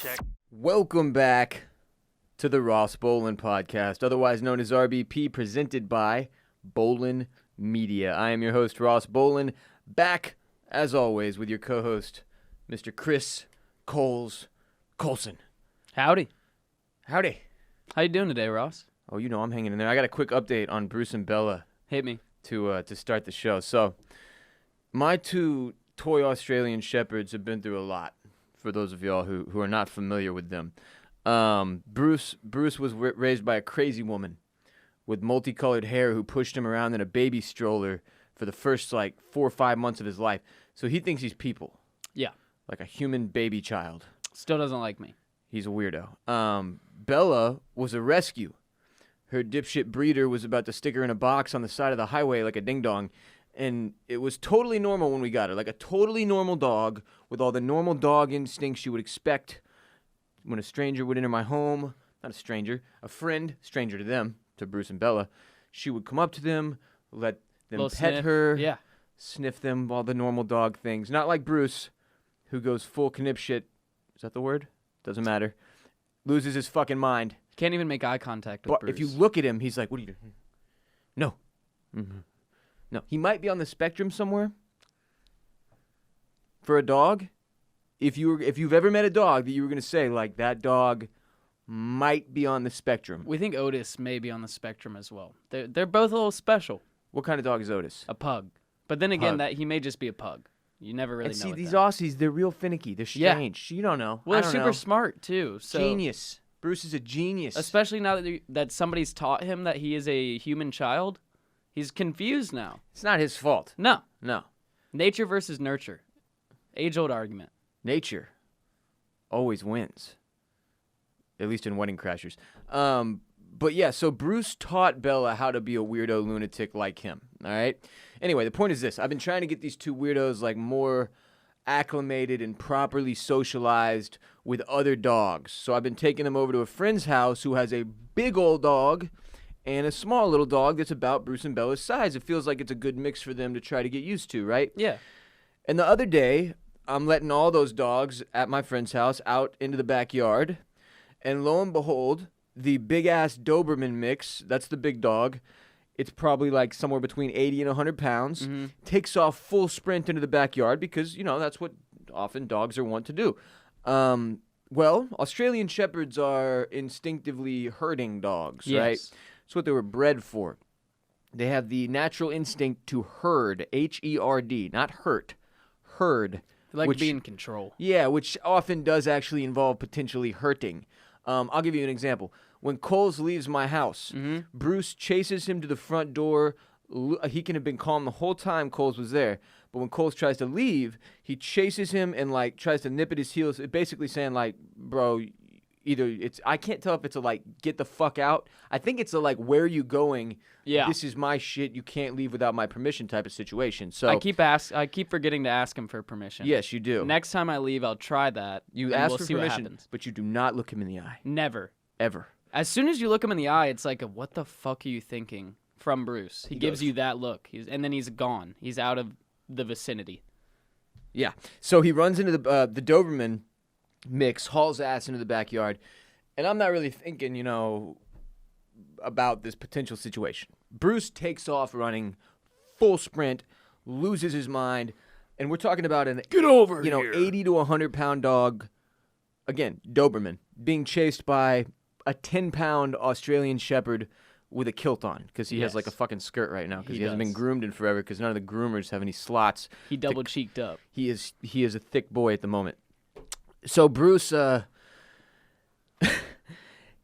check. Welcome back to the Ross Bolen Podcast, otherwise known as RBP, presented by Bolen Media. I am your host, Ross Bolen, back, as always, with your co-host, Mr. Chris Coulson. Howdy. Howdy. How you doing today, Ross? Oh, you know I'm hanging in there. I got a quick update on Bruce and Bella Hit me. to start the show. So, my two toy Australian Shepherds have been through a lot, for those of y'all who are not familiar with them. Bruce was raised by a crazy woman with multicolored hair who pushed him around in a baby stroller for the first, 4 or 5 months of his life. So he thinks he's people. Yeah. Like a human baby child. Still doesn't like me. He's a weirdo. Bella was a rescue. Her dipshit breeder was about to stick her in a box on the side of the highway like a ding-dong. And it was totally normal when we got her. Like a totally normal dog with all the normal dog instincts you would expect when a stranger would enter my home. Not a stranger, a friend, stranger to them, to Bruce and Bella. She would come up to them, let them Little pet sniff. her, Yeah. sniff them, all the normal dog things. Not like Bruce, who goes full knipshit. Is that the word? Doesn't matter. Loses his fucking mind. Can't even make eye contact with But Bruce. if you look at him, he's like, what are you doing? No. Mm-hmm. No. He might be on the spectrum somewhere. For a dog, if you've ever met a dog that you were going to say, like, that dog might be on the spectrum. We think Otis may be on the spectrum as well. They're both a little special. What kind of dog is Otis? A pug. But then again, Pug. that he may just be a pug. You never really And know. see, with these them. Aussies, they're real finicky. They're Yeah. strange. You don't know. Well, I they're don't super know. smart too. So Genius. Bruce is a genius. especially now that somebody's taught him that he is a human child, he's confused now. It's not his fault. No. No. Nature versus nurture. Age-old argument. Nature always wins. At least in Wedding Crashers. But yeah, so Bruce taught Bella how to be a weirdo lunatic like him. All right? Anyway, the point is this. I've been trying to get these two weirdos more acclimated and properly socialized with other dogs. So I've been taking them over to a friend's house who has a big old dog and a small little dog that's about Bruce and Bella's size. It feels like it's a good mix for them to try to get used to, right? Yeah. And the other day, I'm letting all those dogs at my friend's house out into the backyard. And lo and behold, the big-ass Doberman mix, that's the big dog, it's probably like somewhere between 80 and 100 pounds, takes off full sprint into the backyard because, that's what often dogs are wont to do. Well, Australian Shepherds are instinctively herding dogs, right? Yes. That's what they were bred for. They have the natural instinct to herd, H-E-R-D, not hurt, herd. They like which- to be in control. Yeah, which often does actually involve potentially hurting. I'll give you an example. When Coles leaves my house, Bruce chases him to the front door. He can have been calm the whole time Coles was there. But when Coles tries to leave, he chases him and, tries to nip at his heels, basically saying, bro, either it's... I can't tell if it's a, get the fuck out. I think it's a, where are you going? Yeah. This is my shit. You can't leave without my permission type of situation. So I keep forgetting to ask him for permission. Yes, you do. Next time I leave, I'll try that. You and ask we'll for see what permission, happens. but you do not look him in the eye. Never. Ever. As soon as you look him in the eye, it's like, what the fuck are you thinking? From Bruce. He gives goes. you that look. And then he's gone. He's out of the vicinity. Yeah. So he runs into the Doberman mix, hauls ass into the backyard, and I'm not really thinking, about this potential situation. Bruce takes off running, full sprint, loses his mind, and we're talking about an Get over here. 80 to 100 pound dog, again, Doberman, being chased by a 10-pound Australian Shepherd with a kilt on because he has Yes. a fucking skirt right now because He he hasn't been does. groomed in forever because none of the groomers have any slots. He double cheeked up. He is a thick boy at the moment. So Bruce,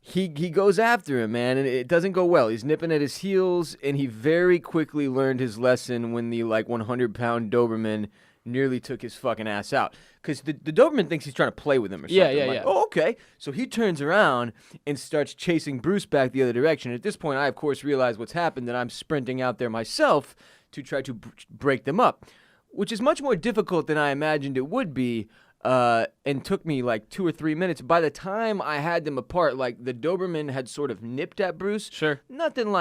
he goes after him, man, and it doesn't go well. He's nipping at his heels, and he very quickly learned his lesson when the 100-pound Doberman nearly took his fucking ass out. Because the Doberman thinks he's trying to play with him or something. Yeah, yeah, I'm like, yeah. oh, okay. So he turns around and starts chasing Bruce back the other direction. At this point, I, of course, realize what's happened, and I'm sprinting out there myself to try to break them up, which is much more difficult than I imagined it would be, and took me 2 or 3 minutes. By the time I had them apart, the Doberman had sort of nipped at Bruce. Sure. Nothing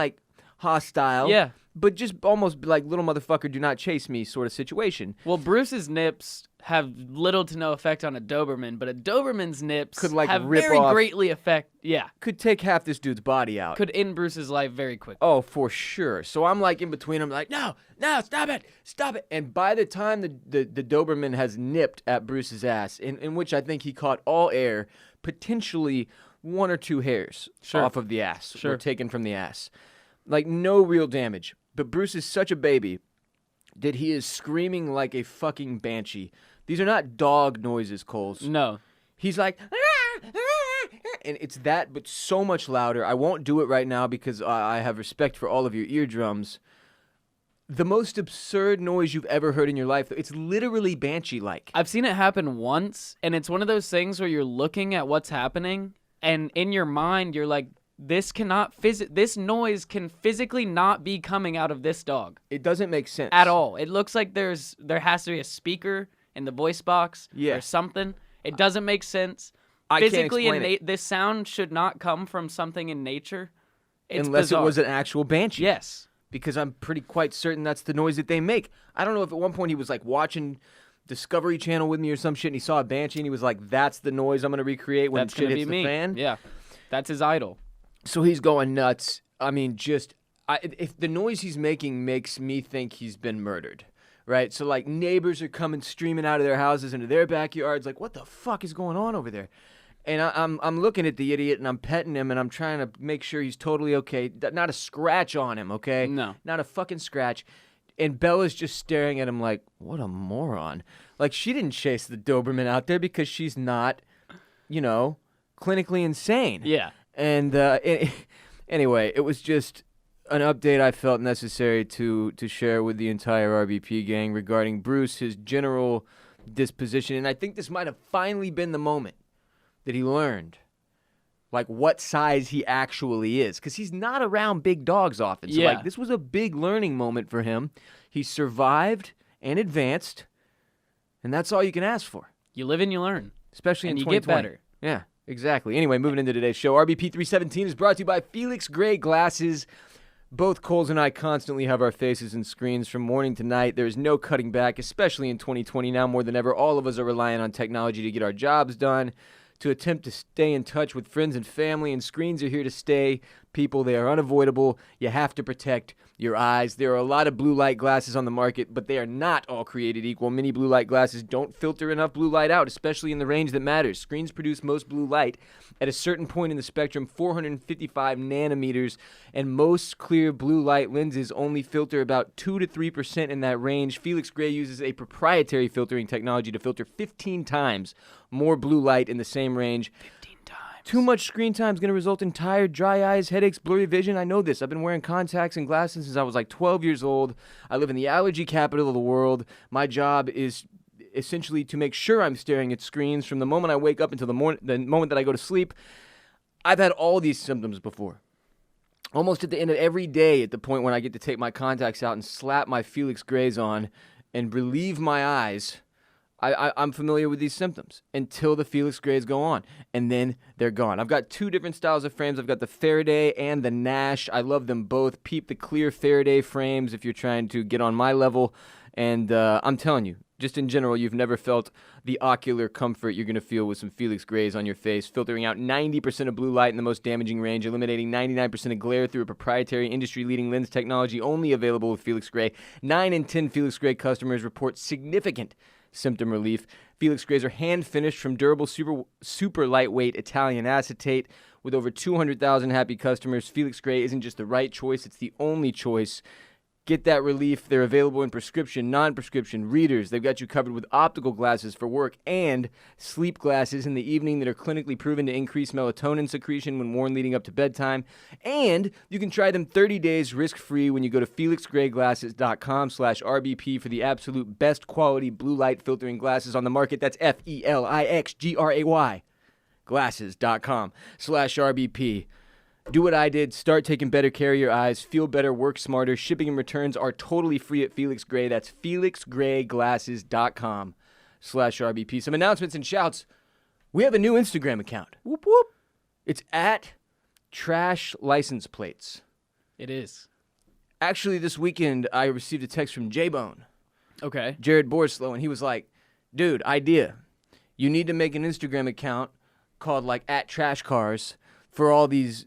hostile. Yeah. But just almost little motherfucker, do not chase me sort of situation. Well, Bruce's nips have little to no effect on a Doberman, but a Doberman's nips Could, like, have rip very off- greatly affect. Yeah, Could take half this dude's body out. could end Bruce's life very quickly. Oh, for sure. So I'm like in between. I'm like, no, stop it. And by the time the Doberman has nipped at Bruce's ass, in which I think he caught all air, potentially 1 or 2 hairs off of the ass were taken from the ass. Like, no real damage. But Bruce is such a baby that he is screaming like a fucking banshee. These are not dog noises, Coles. No. He's like, and it's that, but so much louder. I won't do it right now because I have respect for all of your eardrums. The most absurd noise you've ever heard in your life. It's literally banshee-like. I've seen it happen once, and it's one of those things where you're looking at what's happening, and in your mind, you're like, this noise can physically not be coming out of this dog. It doesn't make sense. At all. It looks like there has to be a speaker in the voice box Yeah. or something. It doesn't make sense. I can't Physically, explain it. this sound should not come from something in nature. It's Unless bizarre. it was an actual banshee. Yes. Because I'm pretty quite certain that's the noise that they make. I don't know if at one point he was like watching Discovery Channel with me or some shit and he saw a banshee and he was like, that's the noise I'm going to recreate when That's shit gonna hits be the me. fan. Yeah. That's his idol. So he's going nuts. I mean, if the noise he's making makes me think he's been murdered, right? So, like, neighbors are coming streaming out of their houses into their backyards, like, what the fuck is going on over there? And I'm looking at the idiot, and I'm petting him, and I'm trying to make sure he's totally okay. Not a scratch on him, okay? No. Not a fucking scratch. And Bella's just staring at him like, what a moron. Like, she didn't chase the Doberman out there because she's not, clinically insane. Yeah. And anyway, it was just an update I felt necessary to share with the entire RBP gang regarding Bruce, his general disposition. And I think this might have finally been the moment that he learned, like, what size he actually is. Because he's not around big dogs often. So, Yeah. this was a big learning moment for him. He survived and advanced, and that's all you can ask for. You live and you learn. Especially And in you get 2020. better. Yeah, exactly. Anyway, moving into today's show, RBP 317 is brought to you by Felix Gray Glasses. Both Coles and I constantly have our faces in screens from morning to night. There is no cutting back, especially in 2020 now more than ever. All of us are relying on technology to get our jobs done, to attempt to stay in touch with friends and family, and screens are here to stay. People, they are unavoidable. You have to protect your eyes. There are a lot of blue light glasses on the market, but they are not all created equal. Many blue light glasses don't filter enough blue light out, especially in the range that matters. Screens produce most blue light at a certain point in the spectrum, 455 nanometers, and most clear blue light lenses only filter about 2 to 3% in that range. Felix Gray uses a proprietary filtering technology to filter 15 times more blue light in the same range. 15 times. Too much screen time is going to result in tired, dry eyes, headaches, blurry vision. I know this. I've been wearing contacts and glasses since I was like 12 years old. I live in the allergy capital of the world. My job is essentially to make sure I'm staring at screens from the moment I wake up until the moment that I go to sleep. I've had all these symptoms before. Almost at the end of every day, at the point when I get to take my contacts out and slap my Felix Grays on and relieve my eyes, I'm familiar with these symptoms until the Felix Grays go on, and then they're gone. I've got 2 different styles of frames. I've got the Faraday and the Nash. I love them both. Peep the clear Faraday frames if you're trying to get on my level. And I'm telling you, just in general, you've never felt the ocular comfort you're going to feel with some Felix Grays on your face, filtering out 90% of blue light in the most damaging range, eliminating 99% of glare through a proprietary industry-leading lens technology only available with Felix Gray. 9 in 10 Felix Gray customers report significant symptom relief. Felix Grays are hand-finished from durable, super lightweight Italian acetate. With over 200,000 happy customers, Felix Gray isn't just the right choice, it's the only choice. Get that relief. They're available in prescription, non-prescription, readers. They've got you covered with optical glasses for work and sleep glasses in the evening that are clinically proven to increase melatonin secretion when worn leading up to bedtime. And you can try them 30 days risk-free when you go to felixgrayglasses.com/RBP for the absolute best quality blue light filtering glasses on the market. That's FELIXGRAY glasses.com/RBP. Do what I did. Start taking better care of your eyes. Feel better. Work smarter. Shipping and returns are totally free at Felix Gray. That's felixgrayglasses.com/RBP. Some announcements and shouts. We have a new Instagram account. Whoop, whoop. It's at Trash License Plates. It is. Actually, this weekend, I received a text from J-Bone, Okay. Jared Borslow, and he was like, Dude, idea. You need to make an Instagram account called like @trashcars for all these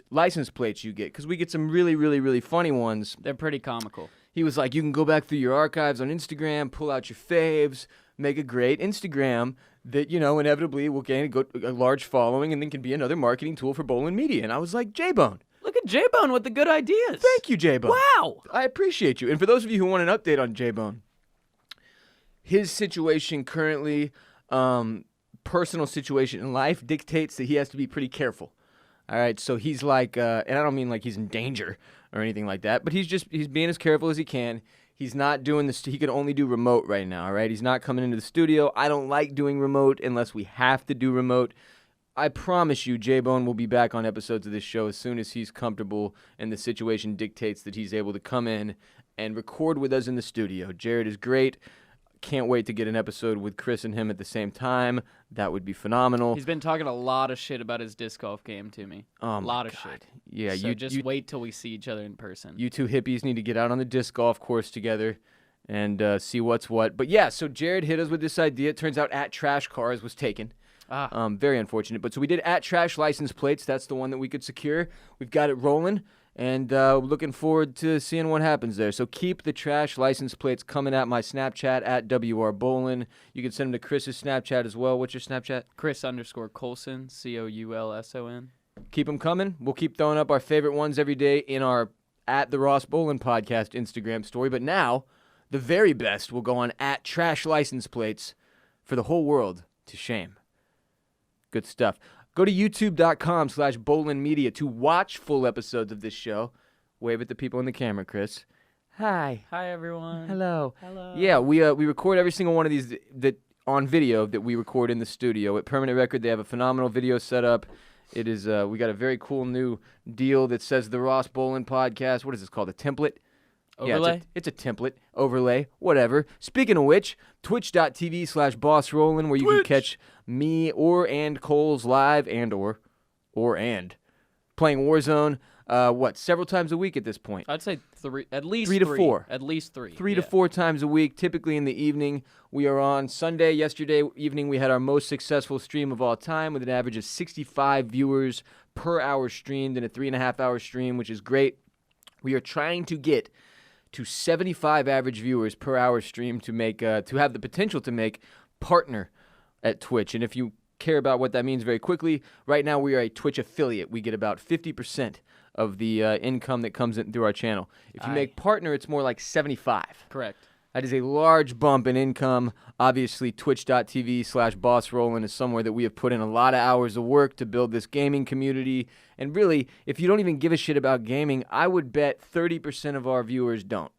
license plates you get, because we get some really, really, really funny ones. They're pretty comical. He was like, you can go back through your archives on Instagram, pull out your faves, make a great Instagram that, inevitably will gain a large following and then can be another marketing tool for Bolen Media. And I was like, J-Bone. Look at J-Bone with the good ideas. Thank you, J-Bone. Wow. I appreciate you. And for those of you who want an update on J-Bone, his situation currently, personal situation in life dictates that he has to be pretty careful. All right, so he's like, and I don't mean like he's in danger or anything like that, but he's being as careful as he can. He's not doing this. He can only do remote right now, all right? He's not coming into the studio. I don't like doing remote unless we have to do remote. I promise you, J-Bone will be back on episodes of this show as soon as he's comfortable and the situation dictates that he's able to come in and record with us in the studio. Jared is great. Can't wait to get an episode with Chris and him at the same time. That would be phenomenal. He's been talking a lot of shit about his disc golf game to me. A lot of shit. Yeah, so just wait till we see each other in person. You two hippies need to get out on the disc golf course together and see what's what. But yeah, so Jared hit us with this idea. It turns out @trashcars was taken. Very unfortunate. But so we did @trash license plates. That's the one that we could secure. We've got it rolling. And looking forward to seeing what happens there. So keep the trash license plates coming at my Snapchat @WRBolen. You can send them to Chris's Snapchat as well. What's your Snapchat? Chris_Coulson, Coulson. Keep them coming. We'll keep throwing up our favorite ones every day in our @the Ross Bolen Podcast Instagram story. But now, the very best will go on @trash license plates for the whole world to shame. Good stuff. Go to youtube.com/Bolen Media to watch full episodes of this show. Wave at the people in the camera, Chris. Hi. Hi, everyone. Hello. Hello. Yeah, we record every single one of these that on video that we record in the studio. At Permanent Record, they have a phenomenal video setup. It is we got a very cool new deal that says the Ross Bolen Podcast. What is this called? A template? Overlay? Yeah, it's a template, overlay, whatever. Speaking of which, twitch.tv/BossRollin, where you can catch me and Coles live and playing Warzone, several times a week at this point. I'd say at least 3 to 4. At least 3. 3 to 4 times a week, typically in the evening. We are on Sunday. Yesterday evening, we had our most successful stream of all time with an average of 65 viewers per hour streamed in a 3.5-hour stream, which is great. We are trying to get to 75 average viewers per hour stream to make to have the potential to make partner at Twitch. And if you care about what that means very quickly, right now we are a Twitch affiliate. We get about 50% of the income that comes in through our channel. If you make partner, it's more like 75. Correct. That is a large bump in income. Obviously, twitch.tv/BossRollin is somewhere that we have put in a lot of hours of work to build this gaming community. And really, if you don't even give a shit about gaming, I would bet 30% of our viewers don't.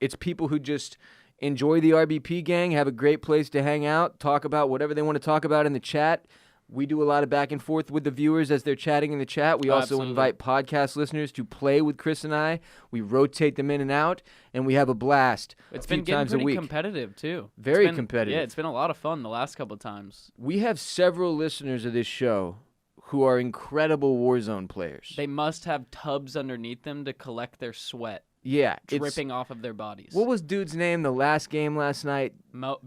It's people who just enjoy the RBP gang, have a great place to hang out, talk about whatever they want to talk about in the chat. We do a lot of back and forth with the viewers as they're chatting in the chat. We also invite podcast listeners to play with Chris and I. We rotate them in and out, and we have a blast. It's been getting pretty competitive, too. Very competitive. Yeah, it's been a lot of fun the last couple of times. We have several listeners of this show who are incredible Warzone players. They must have tubs underneath them to collect their sweat. Yeah. Dripping off of their bodies. What was dude's name the last game last night?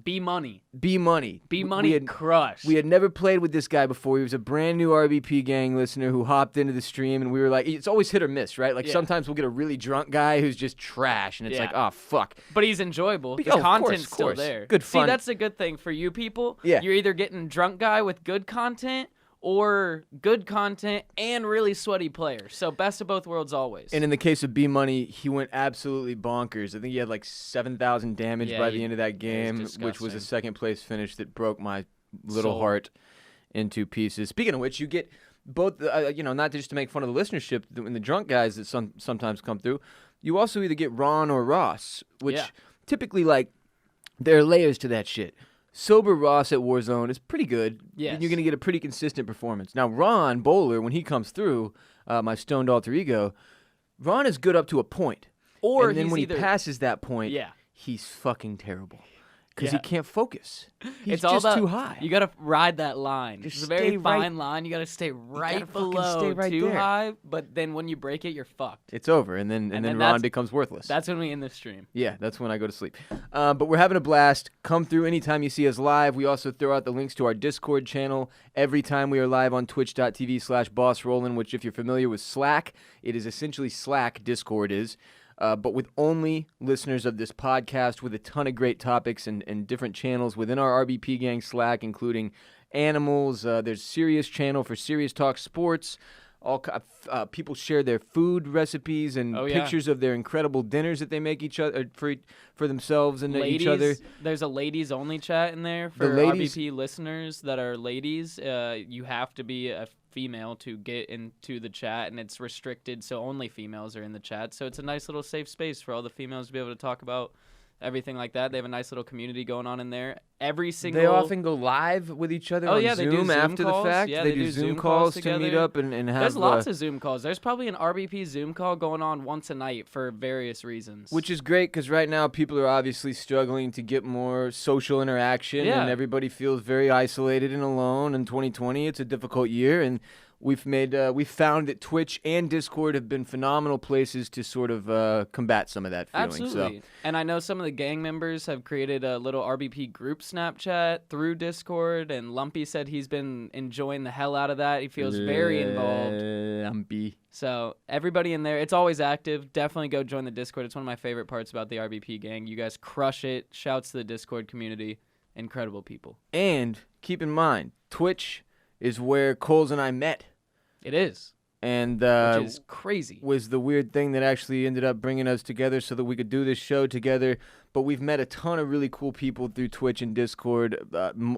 B-Money. B-Money. B-Money crushed. We had never played with this guy before. He was a brand new RBP gang listener who hopped into the stream, and we were like, it's always hit or miss, right? Like sometimes we'll get a really drunk guy who's just trash, and it's like, oh, fuck. But he's enjoyable. The content's still there. Good fun. See, that's a good thing for you people. Yeah. You're either getting drunk guy with good content or good content and really sweaty players. So best of both worlds always. And in the case of B-Money, he went absolutely bonkers. I think he had like 7,000 damage by the end of that game, which was a second-place finish that broke my little heart into pieces. Speaking of which, you get both, not just to make fun of the listenership and the drunk guys that sometimes come through, you also either get Ron or Ross, which typically, like, there are layers to that shit. Sober Ross at Warzone is pretty good. Yes. You're going to get a pretty consistent performance. Now, Ron Bowler, when he comes through, my stoned alter ego, Ron is good up to a point. And then when he passes that point, he's fucking terrible. because he can't focus. He's It's all just about, too high. You gotta ride that line. Just It's a very stay right- fine line. You gotta stay right gotta fucking below stay right too there. high, but then when you break it, you're fucked. It's over, and then then Ron that's- becomes worthless. That's when we end the stream. Yeah, that's when I go to sleep. But we're having a blast. Come through anytime you see us live. We also throw out the links to our Discord channel every time we are live on twitch.tv/bossrollin, which if you're familiar with Slack, it is essentially Slack, Discord is. But with only listeners of this podcast, with a ton of great topics and different channels within our RBP Gang Slack, including animals. There's Serious channel for Serious Talk Sports. People share their food recipes and pictures of their incredible dinners that they make each other for themselves and each other. There's a ladies only chat in there for RBP listeners that are ladies. You have to be a female to get into the chat, and it's restricted, so only females are in the chat. So it's a nice little safe space for all the females to be able to talk about everything like that. They have a nice little community going on in there. They often go live with each other on they do Zoom after calls. the fact. Yeah, they do Zoom calls to meet up and have... There's lots of Zoom calls. There's probably an RBP Zoom call going on once a night for various reasons. Which is great because right now people are obviously struggling to get more social interaction and everybody feels very isolated and alone. In 2020, it's a difficult year, and we've found that Twitch and Discord have been phenomenal places to sort of combat some of that feeling. Absolutely. So. And I know some of the gang members have created a little RBP group Snapchat through Discord, and Lumpy said he's been enjoying the hell out of that. He feels very involved. Lumpy. So everybody in there, it's always active. Definitely go join the Discord. It's one of my favorite parts about the RBP gang. You guys crush it. Shouts to the Discord community. Incredible people. And keep in mind, Twitch is where Coles and I met. It is. And which is crazy. Was the weird thing that actually ended up bringing us together so that we could do this show together. But we've met a ton of really cool people through Twitch and Discord.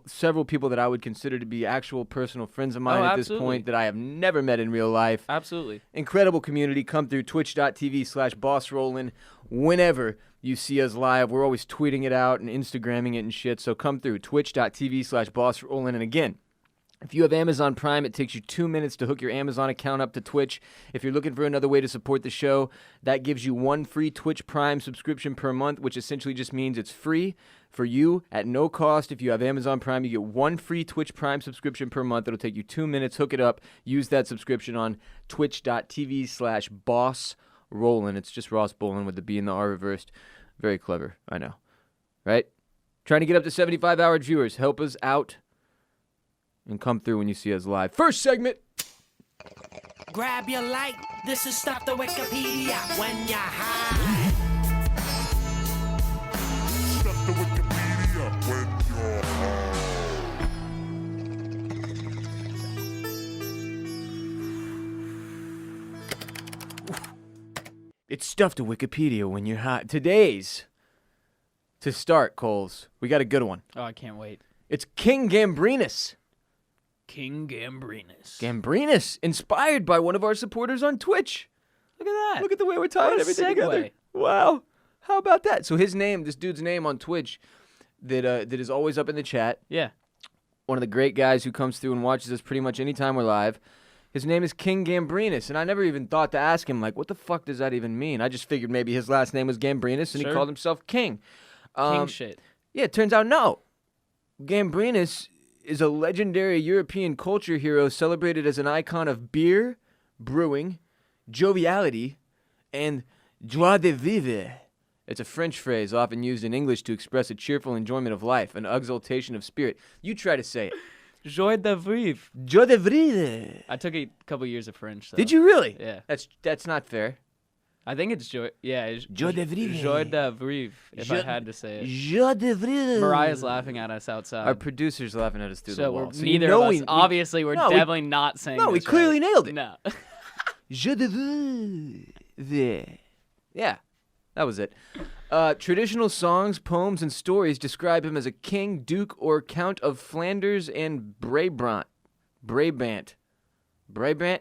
Several people that I would consider to be actual personal friends of mine at this point that I have never met in real life. Absolutely. Incredible community. Come through twitch.tv/bossrollin whenever you see us live. We're always tweeting it out and Instagramming it and shit. So come through twitch.tv/bossrollin. And again, if you have Amazon Prime, it takes you 2 minutes to hook your Amazon account up to Twitch. If you're looking for another way to support the show, that gives you one free Twitch Prime subscription per month, which essentially just means it's free for you at no cost. If you have Amazon Prime, you get one free Twitch Prime subscription per month. It'll take you 2 minutes. Hook it up. Use that subscription on twitch.tv/bossrollin. It's just Ross Bolen with the B and the R reversed. Very clever, I know. Right? Trying to get up to 75 average viewers. Help us out. And come through when you see us live. First segment. Grab your light. This is Stop the Wikipedia when you're high. Stop the Wikipedia when you're high. It's Stuff to Wikipedia when you're high. Today's, to start, Coles, we got a good one. Oh, I can't wait. It's King Gambrinus. King Gambrinus. Gambrinus, inspired by one of our supporters on Twitch. Look at that. Look at the way we're tying everything together. Wow. How about that? So his name, this dude's name on Twitch that is always up in the chat. Yeah. One of the great guys who comes through and watches us pretty much anytime we're live. His name is King Gambrinus, and I never even thought to ask him, like, what the fuck does that even mean? I just figured maybe his last name was Gambrinus, and he called himself King. King shit. Yeah, it turns out no. Gambrinus is a legendary European culture hero celebrated as an icon of beer, brewing, joviality, and joie de vivre. It's a French phrase often used in English to express a cheerful enjoyment of life, an exaltation of spirit. You try to say it. Joie de vivre. Joie de vivre. I took a couple years of French. Though. Did you really? Yeah. That's not fair. I think it's joy. Yeah. Joie de vivre. Joie de vivre, if I had to say it. Joie de vivre. Myrriah's laughing at us outside. Our producer's laughing at us through the wall. So neither of us, obviously, we're definitely not saying No, we this clearly right. nailed it. No. Joie de vivre. Yeah, that was it. Traditional songs, poems, and stories describe him as a king, duke, or count of Flanders and Brabant. Brabant?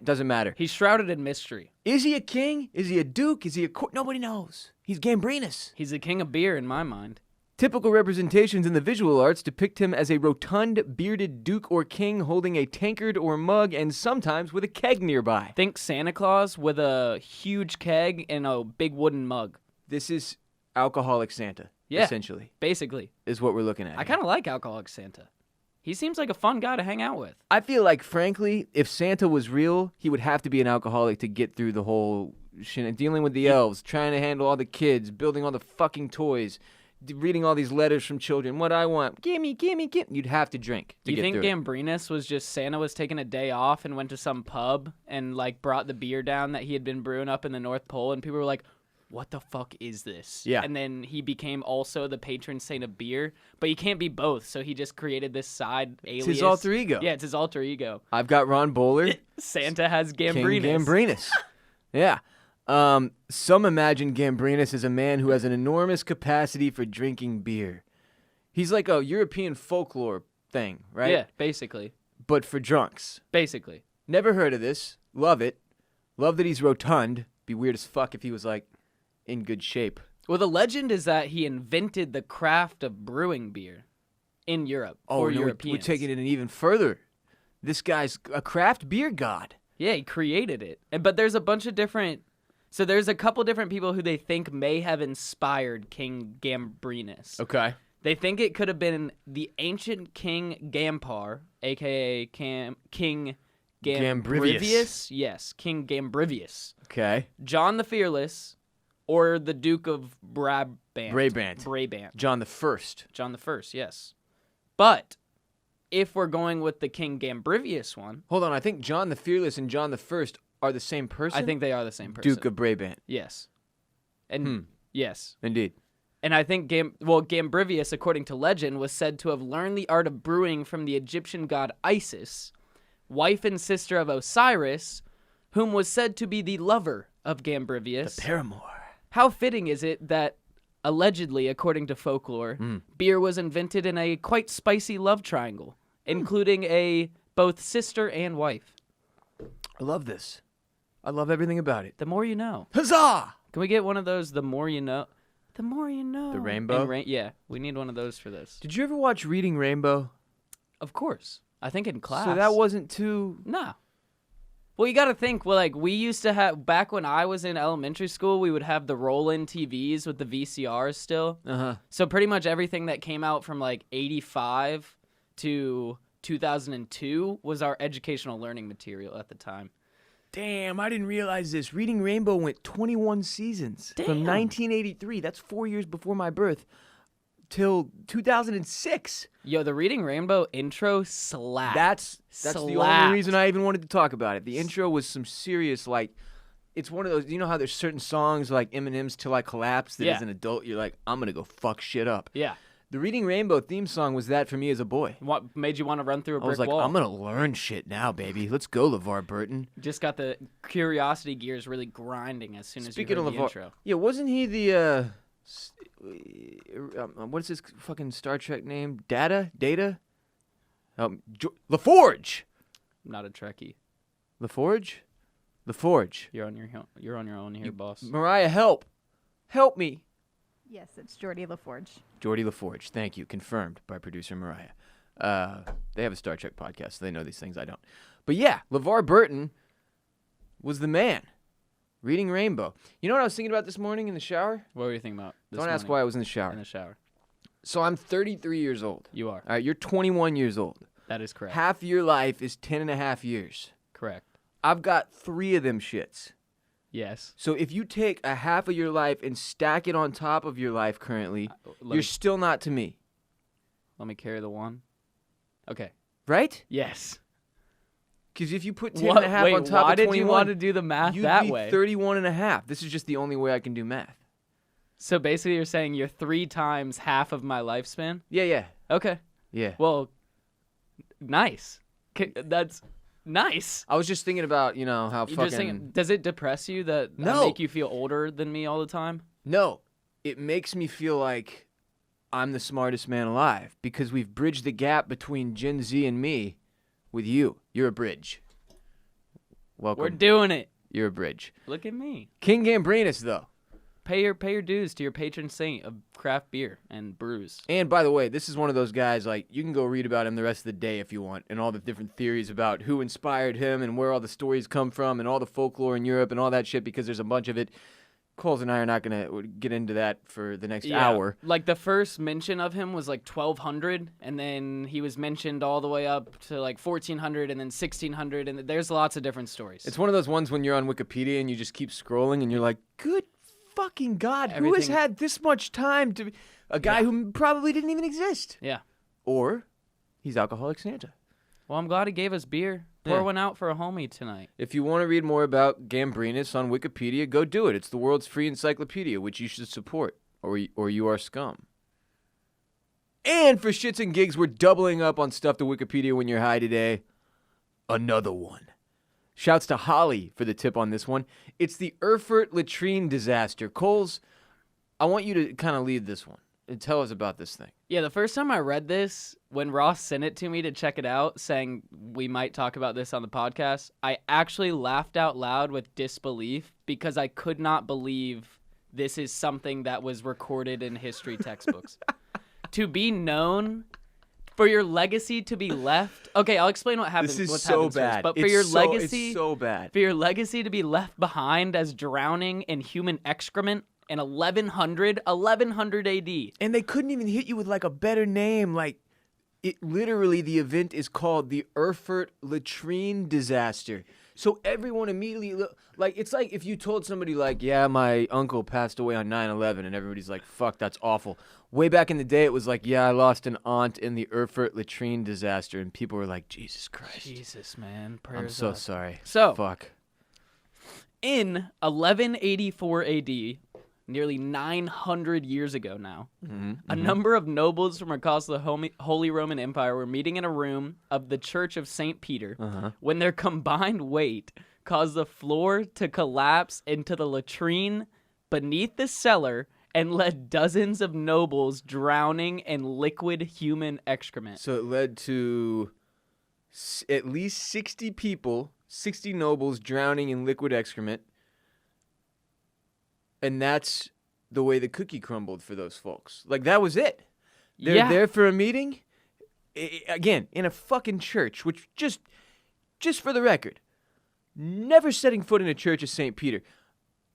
Doesn't matter. He's shrouded in mystery. Is he a king? Is he a duke? Is he a Nobody knows. He's Gambrinus. He's the king of beer in my mind. Typical representations in the visual arts depict him as a rotund, bearded duke or king holding a tankard or mug and sometimes with a keg nearby. Think Santa Claus with a huge keg and a big wooden mug. This is Alcoholic Santa. essentially. Basically. Is what we're looking at. I kind of like Alcoholic Santa. He seems like a fun guy to hang out with. I feel like, frankly, if Santa was real, he would have to be an alcoholic to get through the whole shit. Dealing with the elves, trying to handle all the kids, building all the fucking toys, reading all these letters from children. What I want, gimme. You'd have to drink to You get think through it. Gambrinus was just Santa was taking a day off and went to some pub and like brought the beer down that he had been brewing up in the North Pole, and people were like, what the fuck is this? Yeah. And then he became also the patron saint of beer, but he can't be both, so he just created this side alias. It's his alter ego. Yeah, it's his alter ego. I've got Ron Bowler. Santa has King Gambrinus. Gambrinus. Yeah. Some imagine Gambrinus as a man who has an enormous capacity for drinking beer. He's like a European folklore thing, right? Yeah, basically. But for drunks. Basically. Never heard of this. Love it. Love that he's rotund. Be weird as fuck if he was like in good shape. Well, the legend is that he invented the craft of brewing beer in Europe for no, Europeans. we're taking it even further. This guy's a craft beer god. Yeah, he created it. But there's a bunch of different... So there's a couple different people who they think may have inspired King Gambrinus. Okay. They think it could have been the ancient King Gampar, a.k.a. King Gambrivius. Yes, King Gambrivius. Okay. John the Fearless, or the Duke of Brabant. John the First. John the First, yes. But if we're going with the King Gambrivius one... Hold on, I think John the Fearless and John the First are the same person? I think they are the same person. Duke of Brabant. Yes. And yes. Indeed. And I think Gambrivius, according to legend, was said to have learned the art of brewing from the Egyptian god Isis, wife and sister of Osiris, whom was said to be the lover of Gambrivius. The paramour. How fitting is it that, allegedly, according to folklore, beer was invented in a quite spicy love triangle, including a both sister and wife. I love this. I love everything about it. The more you know. Huzzah! Can we get one of those, the more you know? The more you know. The rainbow? Yeah, we need one of those for this. Did you ever watch Reading Rainbow? Of course. I think in class. So that wasn't too... Nah. Well, you got to think, well, like, we used to have, back when I was in elementary school, we would have the roll-in TVs with the VCRs still. Uh-huh. So pretty much everything that came out from, like, 85 to 2002 was our educational learning material at the time. Damn, I didn't realize this. Reading Rainbow went 21 seasons. Damn. From 1983, that's 4 years before my birth, till 2006. Yo, the Reading Rainbow intro slapped. That's the only reason I even wanted to talk about it. The intro was some serious, like, it's one of those, you know how there's certain songs like Eminem's Till I Collapse that as an adult you're like, I'm going to go fuck shit up. Yeah. The Reading Rainbow theme song was that for me as a boy. What made you want to run through a brick wall? I was like, I'm going to learn shit now, baby. Let's go, LeVar Burton. Just got the curiosity gears really grinding as soon as you heard the intro. Yeah, wasn't he the, what's his fucking Star Trek name? Data? LaForge! Not a Trekkie. LaForge? LaForge. You're on your own here, boss. Myrriah, help. Help me. Yes, it's Geordie LaForge. Geordie LaForge, thank you. Confirmed by producer Myrriah. They have a Star Trek podcast, so they know these things. I don't. But yeah, LeVar Burton was the man. Reading Rainbow. You know what I was thinking about this morning in the shower? What were you thinking about? Don't ask why I was in the shower. In the shower. So I'm 33 years old. You are. All right, you're 21 years old. That is correct. Half your life is 10 and a half years. Correct. I've got 3 of them shits. Yes. So if you take a half of your life and stack it on top of your life currently, you're still not to me. Let me carry the one. Okay. Right? Yes. Because if you put 10 and a half on top of 21, why did you want to do the math that way? You'd be 31 and a half. This is just the only way I can do math. So basically you're saying you're 3 times half of my lifespan? Yeah. Okay. Yeah. Well, nice. That's nice. I was just thinking about, how You're fucking... just thinking, does it depress you that I make you feel older than me all the time? No. It makes me feel like I'm the smartest man alive because we've bridged the gap between Gen Z and me with you. You're a bridge. Welcome. We're doing it. You're a bridge. Look at me. King Gambrinus, though. Pay your dues to your patron saint of craft beer and brews. And by the way, this is one of those guys, like, you can go read about him the rest of the day if you want, and all the different theories about who inspired him and where all the stories come from and all the folklore in Europe and all that shit, because there's a bunch of it. Coles and I are not going to get into that for the next hour. Like the first mention of him was like 1200, and then he was mentioned all the way up to like 1400 and then 1600, and there's lots of different stories. It's one of those ones when you're on Wikipedia and you just keep scrolling and you're like, good fucking God, who has had this much time to... A guy who probably didn't even exist. Yeah. Or he's Alcoholic Santa. Well, I'm glad he gave us beer. Pour one out for a homie tonight. If you want to read more about Gambrinus on Wikipedia, go do it. It's the world's free encyclopedia, which you should support, or you are scum. And for shits and gigs, we're doubling up on Stuff to Wikipedia when you're high today. Another one. Shouts to Holly for the tip on this one. It's the Erfurt Latrine disaster. Coles, I want you to kind of lead this one and tell us about this thing. Yeah, the first time I read this, when Ross sent it to me to check it out, saying we might talk about this on the podcast, I actually laughed out loud with disbelief because I could not believe this is something that was recorded in history textbooks. To be known, for your legacy to be left... Okay, I'll explain what happens. This is so bad. But for your legacy... It's so bad. For your legacy to be left behind as drowning in human excrement in 1100 AD. And they couldn't even hit you with like a better name. Like, it literally, the event is called the Erfurt Latrine disaster. So everyone immediately, like, it's like if you told somebody like, yeah, my uncle passed away on 9/11, and everybody's like, fuck, that's awful. Way back in the day, it was like, yeah, I lost an aunt in the Erfurt Latrine disaster, and people were like, Jesus Christ. Jesus, man. I'm so sorry. So, fuck. In 1184 AD, nearly 900 years ago now, a number of nobles from across the Holy Roman Empire were meeting in a room of the Church of St. Peter when their combined weight caused the floor to collapse into the latrine beneath the cellar and led dozens of nobles drowning in liquid human excrement. So it led to at least 60 people, 60 nobles drowning in liquid excrement. And that's the way the cookie crumbled for those folks. Like, that was it. They're there for a meeting. Again, in a fucking church, which just for the record, never setting foot in a church of St. Peter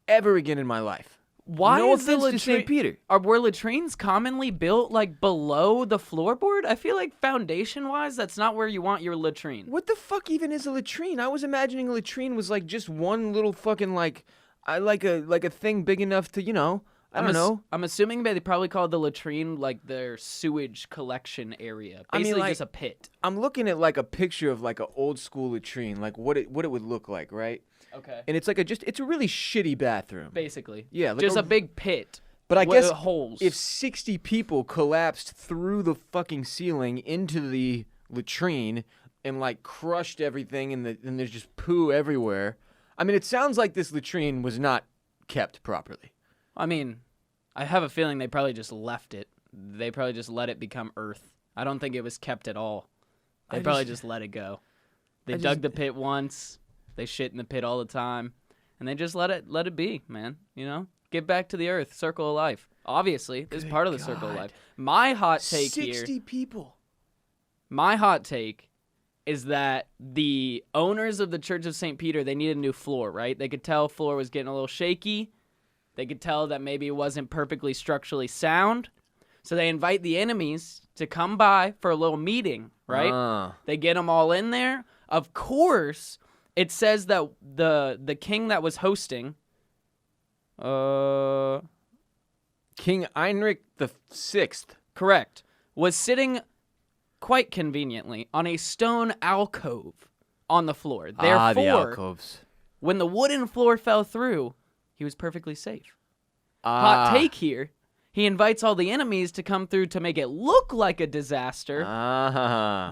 ever again in my life. Why no is the offense to St. Peter. Were latrines commonly built like below the floorboard? I feel like foundation-wise, that's not where you want your latrine. What the fuck even is a latrine? I was imagining a latrine was like just one little fucking like a thing big enough to, I don't know. I'm assuming they probably called the latrine like their sewage collection area. Basically just a pit. I'm looking at like a picture of like an old school latrine, like what it would look like, right? Okay. And it's like it's a really shitty bathroom. Basically. Yeah. Like just a big pit. But I guess holes. If 60 people collapsed through the fucking ceiling into the latrine and like crushed everything and there's just poo everywhere. I mean, it sounds like this latrine was not kept properly. I mean, I have a feeling they probably just left it. They probably just let it become earth. I don't think it was kept at all. They probably just let it go. They dug the pit once. They shit in the pit all the time. And they just let it be, man. Get back to the earth. Circle of life. Obviously, this is part of the circle of life. My hot take 60 people. My hot take is that the owners of the Church of St. Peter, they needed a new floor, right? They could tell floor was getting a little shaky. They could tell that maybe it wasn't perfectly structurally sound. So they invite the enemies to come by for a little meeting, right? They get them all in there. Of course, it says that the king that was hosting, King Heinrich VI. Correct, was sitting quite conveniently on a stone alcove on the floor. Therefore, the alcoves. When the wooden floor fell through, he was perfectly safe. Hot take here. He invites all the enemies to come through to make it look like a disaster.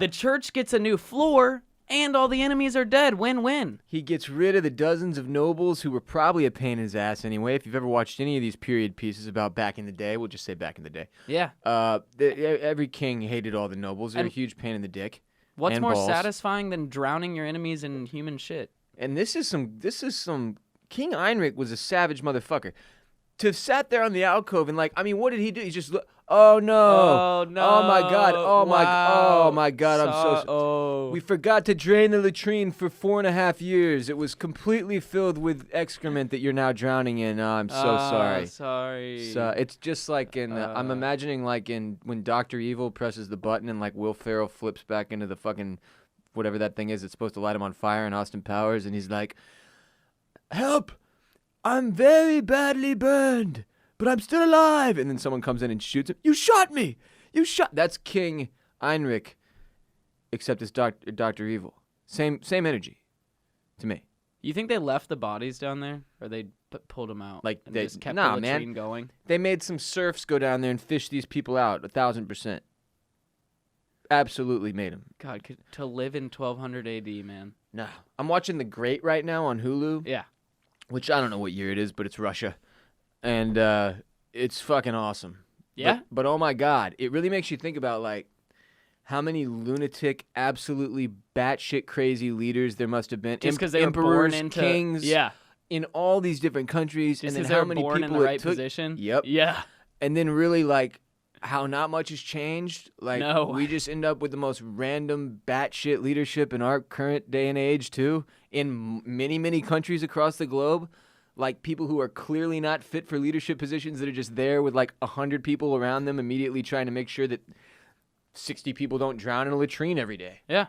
The church gets a new floor, and all the enemies are dead. Win-win. He gets rid of the dozens of nobles who were probably a pain in his ass anyway. If you've ever watched any of these period pieces about back in the day, we'll just say back in the day. Yeah. Every king hated all the nobles. They're a huge pain in the dick. What's more satisfying than drowning your enemies in human shit? And this is some King Heinrich was a savage motherfucker. To have sat there on the alcove and what did he do? He's just Oh no! Oh no! Oh my God! Oh Wow. my God! I'm so. Oh. We forgot to drain the latrine for 4.5 years. It was completely filled with excrement that you're now drowning in. Oh, I'm so sorry. Sorry. So it's just like I'm imagining like in when Dr. Evil presses the button and like Will Ferrell flips back into the fucking whatever that thing is. It's supposed to light him on fire in Austin Powers, and he's like, "Help! I'm very badly burned, but I'm still alive." And then someone comes in and shoots him. "You shot me! You shot!" That's King Heinrich, except it's Dr. Evil. Same energy, to me. You think they left the bodies down there, or they pulled them out? Like and they just kept nah, the latrine man. going? They made some serfs go down there and fish these people out. 1,000%. Absolutely made them. God, to live in 1200 AD, man. No, I'm watching The Great right now on Hulu. Yeah. Which I don't know what year it is, but it's Russia, and it's fucking awesome. Yeah. But oh my God, it really makes you think about like how many lunatic, absolutely batshit crazy leaders there must have been. Just because they were emperors, born into kings, yeah, in all these different countries, just and then because they how were many born people in the it right took. position. Yep. Yeah. And then really like how not much has changed. Like No. we just end up with the most random batshit leadership in our current day and age too, in many countries across the globe. Like people who are clearly not fit for leadership positions that are just there with like 100 people around them immediately trying to make sure that 60 people don't drown in a latrine every day. Yeah.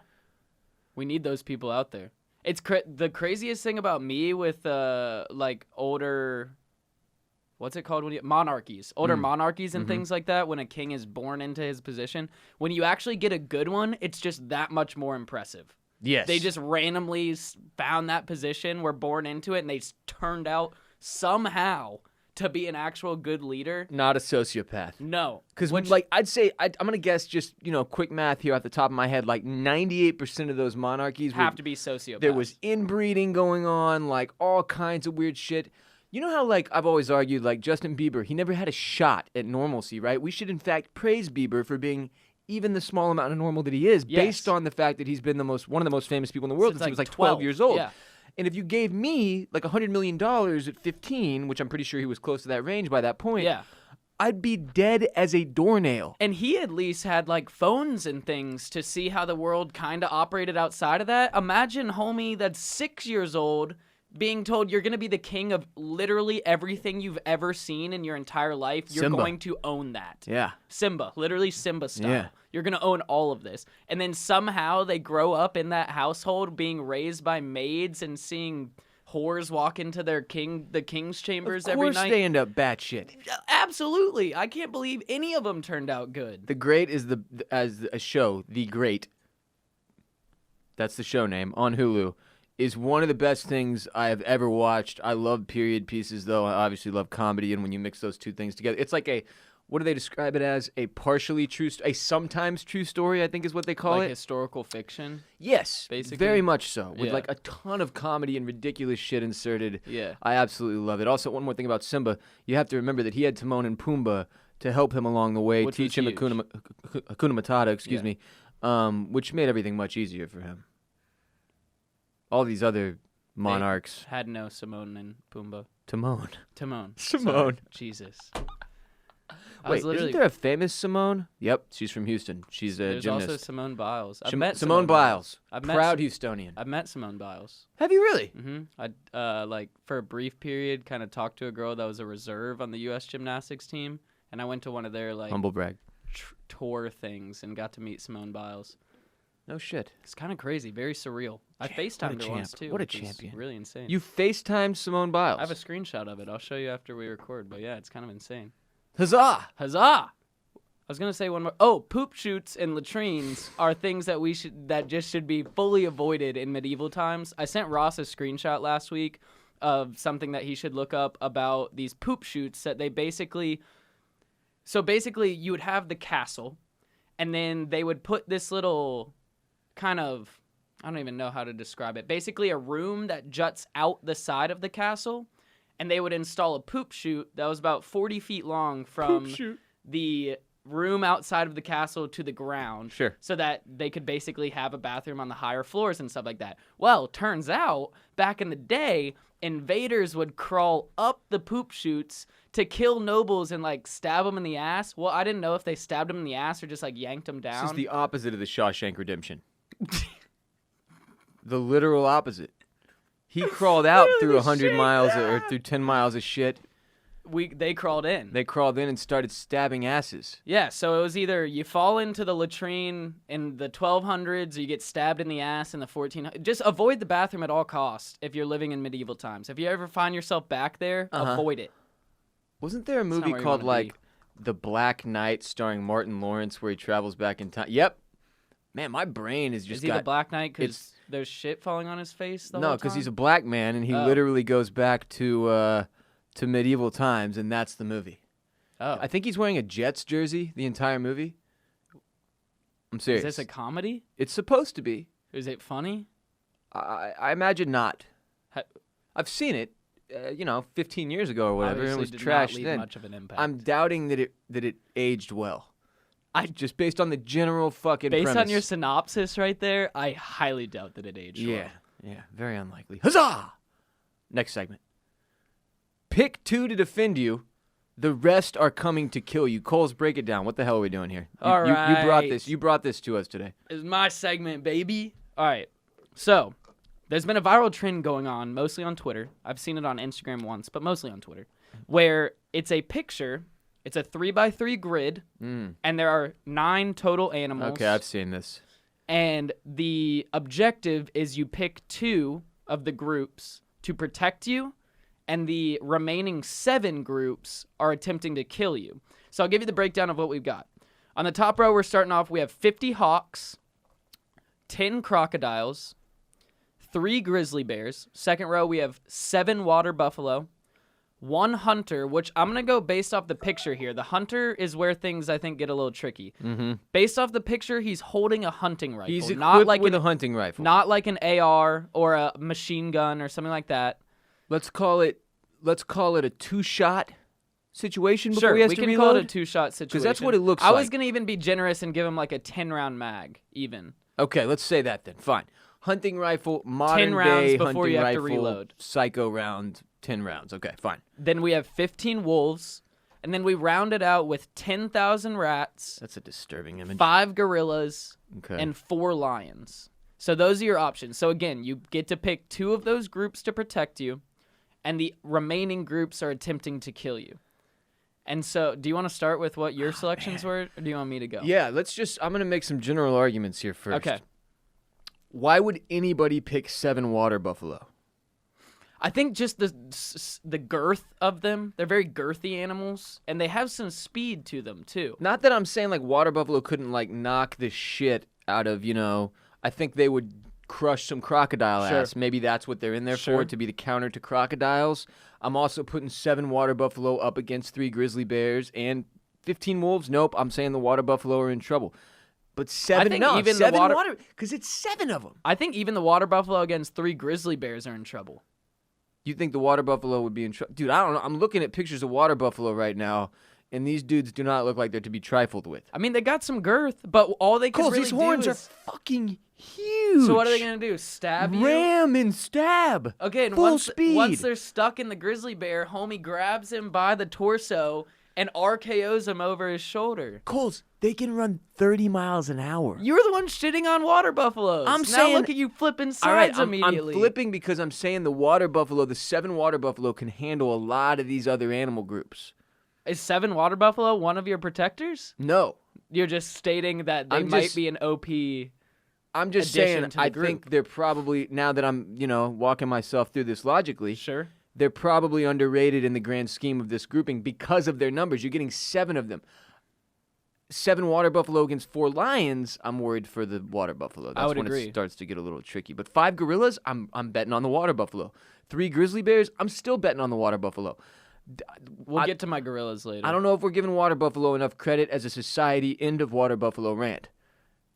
We need those people out there. It's the craziest thing about me with like older, what's it called? Monarchies. Older monarchies and things like that, when a king is born into his position. When you actually get a good one, it's just that much more impressive. Yes. They just randomly found that position, were born into it, and they turned out somehow to be an actual good leader. Not a sociopath. No. Because, like, I'd say, I'm going to guess just, quick math here off the top of my head, like 98% of those monarchies have to be sociopaths. There was inbreeding going on, like all kinds of weird shit. You know how, like, I've always argued, like, Justin Bieber, he never had a shot at normalcy, right? We should, in fact, praise Bieber for being even the small amount of normal that he is, based on the fact that he's been one of the most famous people in the world since he was like 12 years old. Yeah. And if you gave me like $100 million at 15, which I'm pretty sure he was close to that range by that point, I'd be dead as a doornail. And he at least had like phones and things to see how the world kind of operated outside of that. Imagine homie that's 6 years old being told you're going to be the king of literally everything you've ever seen in your entire life. You're Simba. going to own that. Yeah. Simba, literally Simba style. Yeah. You're going to own all of this. And then somehow they grow up in that household being raised by maids and seeing whores walk into the king's chambers every night. Of course they end up batshit. Absolutely. I can't believe any of them turned out good. The Great is as a show, The Great, that's the show name, on Hulu, is one of the best things I have ever watched. I love period pieces, though. I obviously love comedy, and when you mix those two things together, it's like what do they describe it as? A sometimes true story, I think is what they call it. Like historical fiction? Yes, basically. Very much so. With Yeah. like a ton of comedy and ridiculous shit inserted. Yeah. I absolutely love it. Also, one more thing about Simba. You have to remember that he had Timon and Pumbaa to help him along the way, Which teach was him huge. Hakuna Matata, which made everything much easier for him. All these other monarchs. Had no Simone and Pumbaa. Timon. Timon. Simone. Sorry. Jesus. Wait, isn't there a famous Simone? Yep, she's from Houston. She's a There's gymnast. also Simone Biles. I've Simone met Simone Biles. I've met Proud Houstonian. I've met Simone Biles. Have you really? I like for a brief period kind of talked to a girl that was a reserve on the U.S. gymnastics team, and I went to one of their like Humble brag. tour things and got to meet Simone Biles. No shit. It's kind of crazy, very surreal. I What a FaceTimed her once champ. too. What a which is champion. Really insane. You FaceTimed Simone Biles. I have a screenshot of it. I'll show you after we record. But yeah, it's kind of insane. Huzzah! Huzzah! I was gonna say one more. Oh, poop chutes and latrines are things that just should be fully avoided in medieval times. I sent Ross a screenshot last week of something that he should look up about these poop chutes that they basically. So basically, you would have the castle, and then they would put this little kind of, I don't even know how to describe it. Basically, a room that juts out the side of the castle, and they would install a poop chute that was about 40 feet long from the room outside of the castle to the ground. Sure. So that they could basically have a bathroom on the higher floors and stuff like that. Well, turns out, back in the day, invaders would crawl up the poop chutes to kill nobles and, like, stab them in the ass. Well, I didn't know if they stabbed them in the ass or just, like, yanked them down. This is the opposite of the Shawshank Redemption. The literal opposite. He crawled out through 100 miles or through 10 miles of shit. They crawled in. They crawled in and started stabbing asses. Yeah, so it was either you fall into the latrine in the 1200s or you get stabbed in the ass in the 1400s. Just avoid the bathroom at all costs if you're living in medieval times. If you ever find yourself back there, avoid it. Wasn't there a movie called, like, The Black Knight starring Martin Lawrence where he travels back in time? Yep. Man, my brain is just Is he the Black Knight because there's shit falling on his face the whole time? No, because he's a black man and he literally goes back to medieval times, and that's the movie. Oh. I think he's wearing a Jets jersey the entire movie. I'm serious. Is this a comedy? It's supposed to be. Is it funny? I imagine not. I've seen it, 15 years ago or whatever, and it was did trashed not leave then. much of an impact. I'm doubting that it aged well. Just based on the general fucking Based premise. on your synopsis right there, I highly doubt that it aged well. Yeah, very unlikely. Huzzah! Next segment. Pick 2 to defend you. The rest are coming to kill you. Coles, break it down. What the hell are we doing here? All right. You brought this to us today. It's my segment, baby. All right. So, there's been a viral trend going on, mostly on Twitter. I've seen it on Instagram once, but mostly on Twitter, where it's a picture. It's a 3x3 grid, and there are 9 total animals. Okay, I've seen this. And the objective is you pick 2 of the groups to protect you, and the remaining 7 groups are attempting to kill you. So I'll give you the breakdown of what we've got. On the top row, we're starting off, we have 50 hawks, 10 crocodiles, 3 grizzly bears. Second row, we have 7 water buffalo, 1 hunter, which I'm going to go based off the picture here. The hunter is where things, I think, get a little tricky. Mm-hmm. Based off the picture, he's holding a hunting rifle. He's equipped not like with a hunting rifle. Not like an AR or a machine gun or something like that. Let's call it a 2-shot situation before Sure, he has we to can reload? call it a 2-shot situation. Because that's what it looks I like. was going to even be generous and give him like a 10-round mag, even. Okay, let's say that then. Fine. Hunting rifle, modern 10 rounds day before hunting you have to rifle, reload. psycho round, 10 rounds. Okay, fine. Then we have 15 wolves, and then we round it out with 10,000 rats, That's a disturbing image. 5 gorillas, Okay. and 4 lions. So those are your options. So again, you get to pick 2 of those groups to protect you, and the remaining groups are attempting to kill you. And so, do you want to start with what your selections were, or do you want me to go? Yeah, I'm going to make some general arguments here first. Okay. Why would anybody pick 7 water buffalo? I think just the girth of them. They're very girthy animals, and they have some speed to them, too. Not that I'm saying, like, water buffalo couldn't, like, knock the shit out of, I think they would crush some crocodile ass. Maybe that's what they're in there for, to be the counter to crocodiles. I'm also putting 7 water buffalo up against 3 grizzly bears and 15 wolves. Nope, I'm saying the water buffalo are in trouble. But 7, even the the water, because it's 7 of them. I think even the water buffalo against 3 grizzly bears are in trouble. You think the water buffalo would be in trouble? Dude, I don't know. I'm looking at pictures of water buffalo right now, and these dudes do not look like they're to be trifled with. I mean, they got some girth, but all they can really these horns do are is... fucking huge. So what are they going to do, stab you? Ram and stab. Okay, and Full speed. once they're stuck in the grizzly bear, homie grabs him by the torso and RKOs him over his shoulder. Coles, they can run 30 miles an hour. You're the one shitting on water buffaloes. I'm now saying, look at you flipping sides all right, immediately. I'm flipping because I'm saying the water buffalo, the 7 water buffalo, can handle a lot of these other animal groups. Is 7 water buffalo one of your protectors? No. You're just stating that they might be an OP. I'm just addition saying, to the I group. think they're probably, now that I'm, walking myself through this logically, Sure. they're probably underrated in the grand scheme of this grouping because of their numbers. You're getting 7 of them. 7 water buffalo against 4 lions, I'm worried for the water buffalo. That's would when agree. it starts to get a little tricky. But 5 gorillas, I'm betting on the water buffalo. 3 grizzly bears, I'm still betting on the water buffalo. We'll get to my gorillas later. I don't know if we're giving water buffalo enough credit as a society. End of water buffalo rant.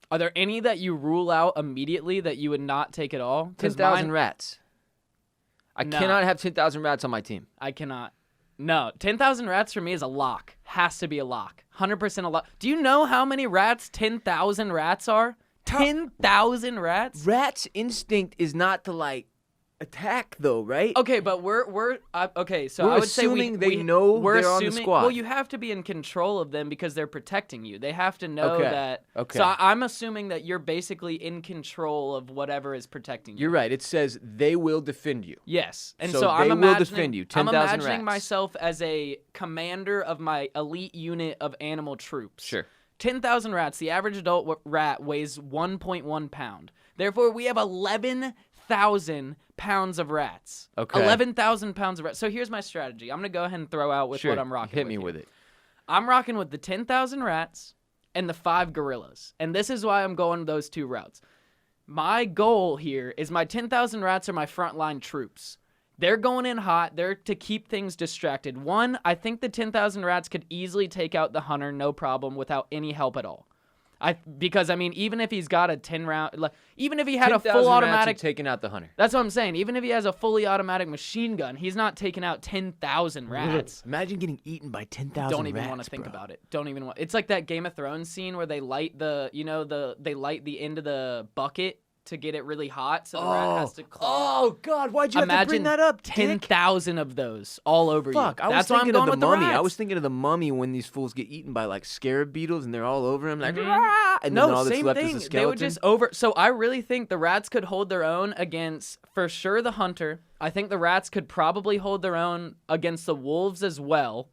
Are there any that you rule out immediately that you would not take at all? 10,000 rats. I No. cannot have 10,000 rats on my team. I cannot. No, 10,000 rats for me is a lock. has to be a lock. 100% a lock. Do you know how many rats 10,000 rats are? 10,000 rats? Rats' instinct is not to like attack though, right? Okay, but we're okay. So We're I would say assuming they know we're they're on the assuming, squad. Well, you have to be in control of them because they're protecting you. They have to know that. Okay. So I'm assuming that you're basically in control of whatever is protecting you. You're right. It says they will defend you. Yes, and So so I'm they will imagining, defend you. I'm 10,000 imagining rats. myself as a commander of my elite unit of animal troops. Sure. 10,000 rats. The average adult rat weighs 1.1 pound. Therefore, we have 11,000 pounds of rats. Okay. 11,000 pounds of rats. So here's my strategy. I'm going to go ahead and throw out with Sure. what I'm rocking Hit me here. with it. I'm rocking with the 10,000 rats and the 5 gorillas. And this is why I'm going those 2 routes. My goal here is my 10,000 rats are my frontline troops. They're going in hot. They're to keep things distracted. One, I think the 10,000 rats could easily take out the hunter, no problem, without any help at all. Because I mean, even if he's got a 10-round, like, even if he had a 10,000 full rats automatic, are taking out the hunter. that's what I'm saying. Even if he has a fully automatic machine gun, he's not taking out 10,000 rats. Imagine getting eaten by 10,000 Don't even rats, want to think bro. about it. Don't even want. It's like that Game of Thrones scene where they light they light the end of the bucket to get it really hot, so the rat has to claw. Oh God! Why'd you have to Imagine bring that up? 10,000 of those all over Fuck! you. I was That's why I'm thinking going of with the the mummy. rats. I was thinking of the mummy when these fools get eaten by like scarab beetles and they're all over him, like "Rah!" and then all that's same left thing. is a They would skeleton. just over. So I really think the rats could hold their own against, for sure, the hunter. I think the rats could probably hold their own against the wolves as well.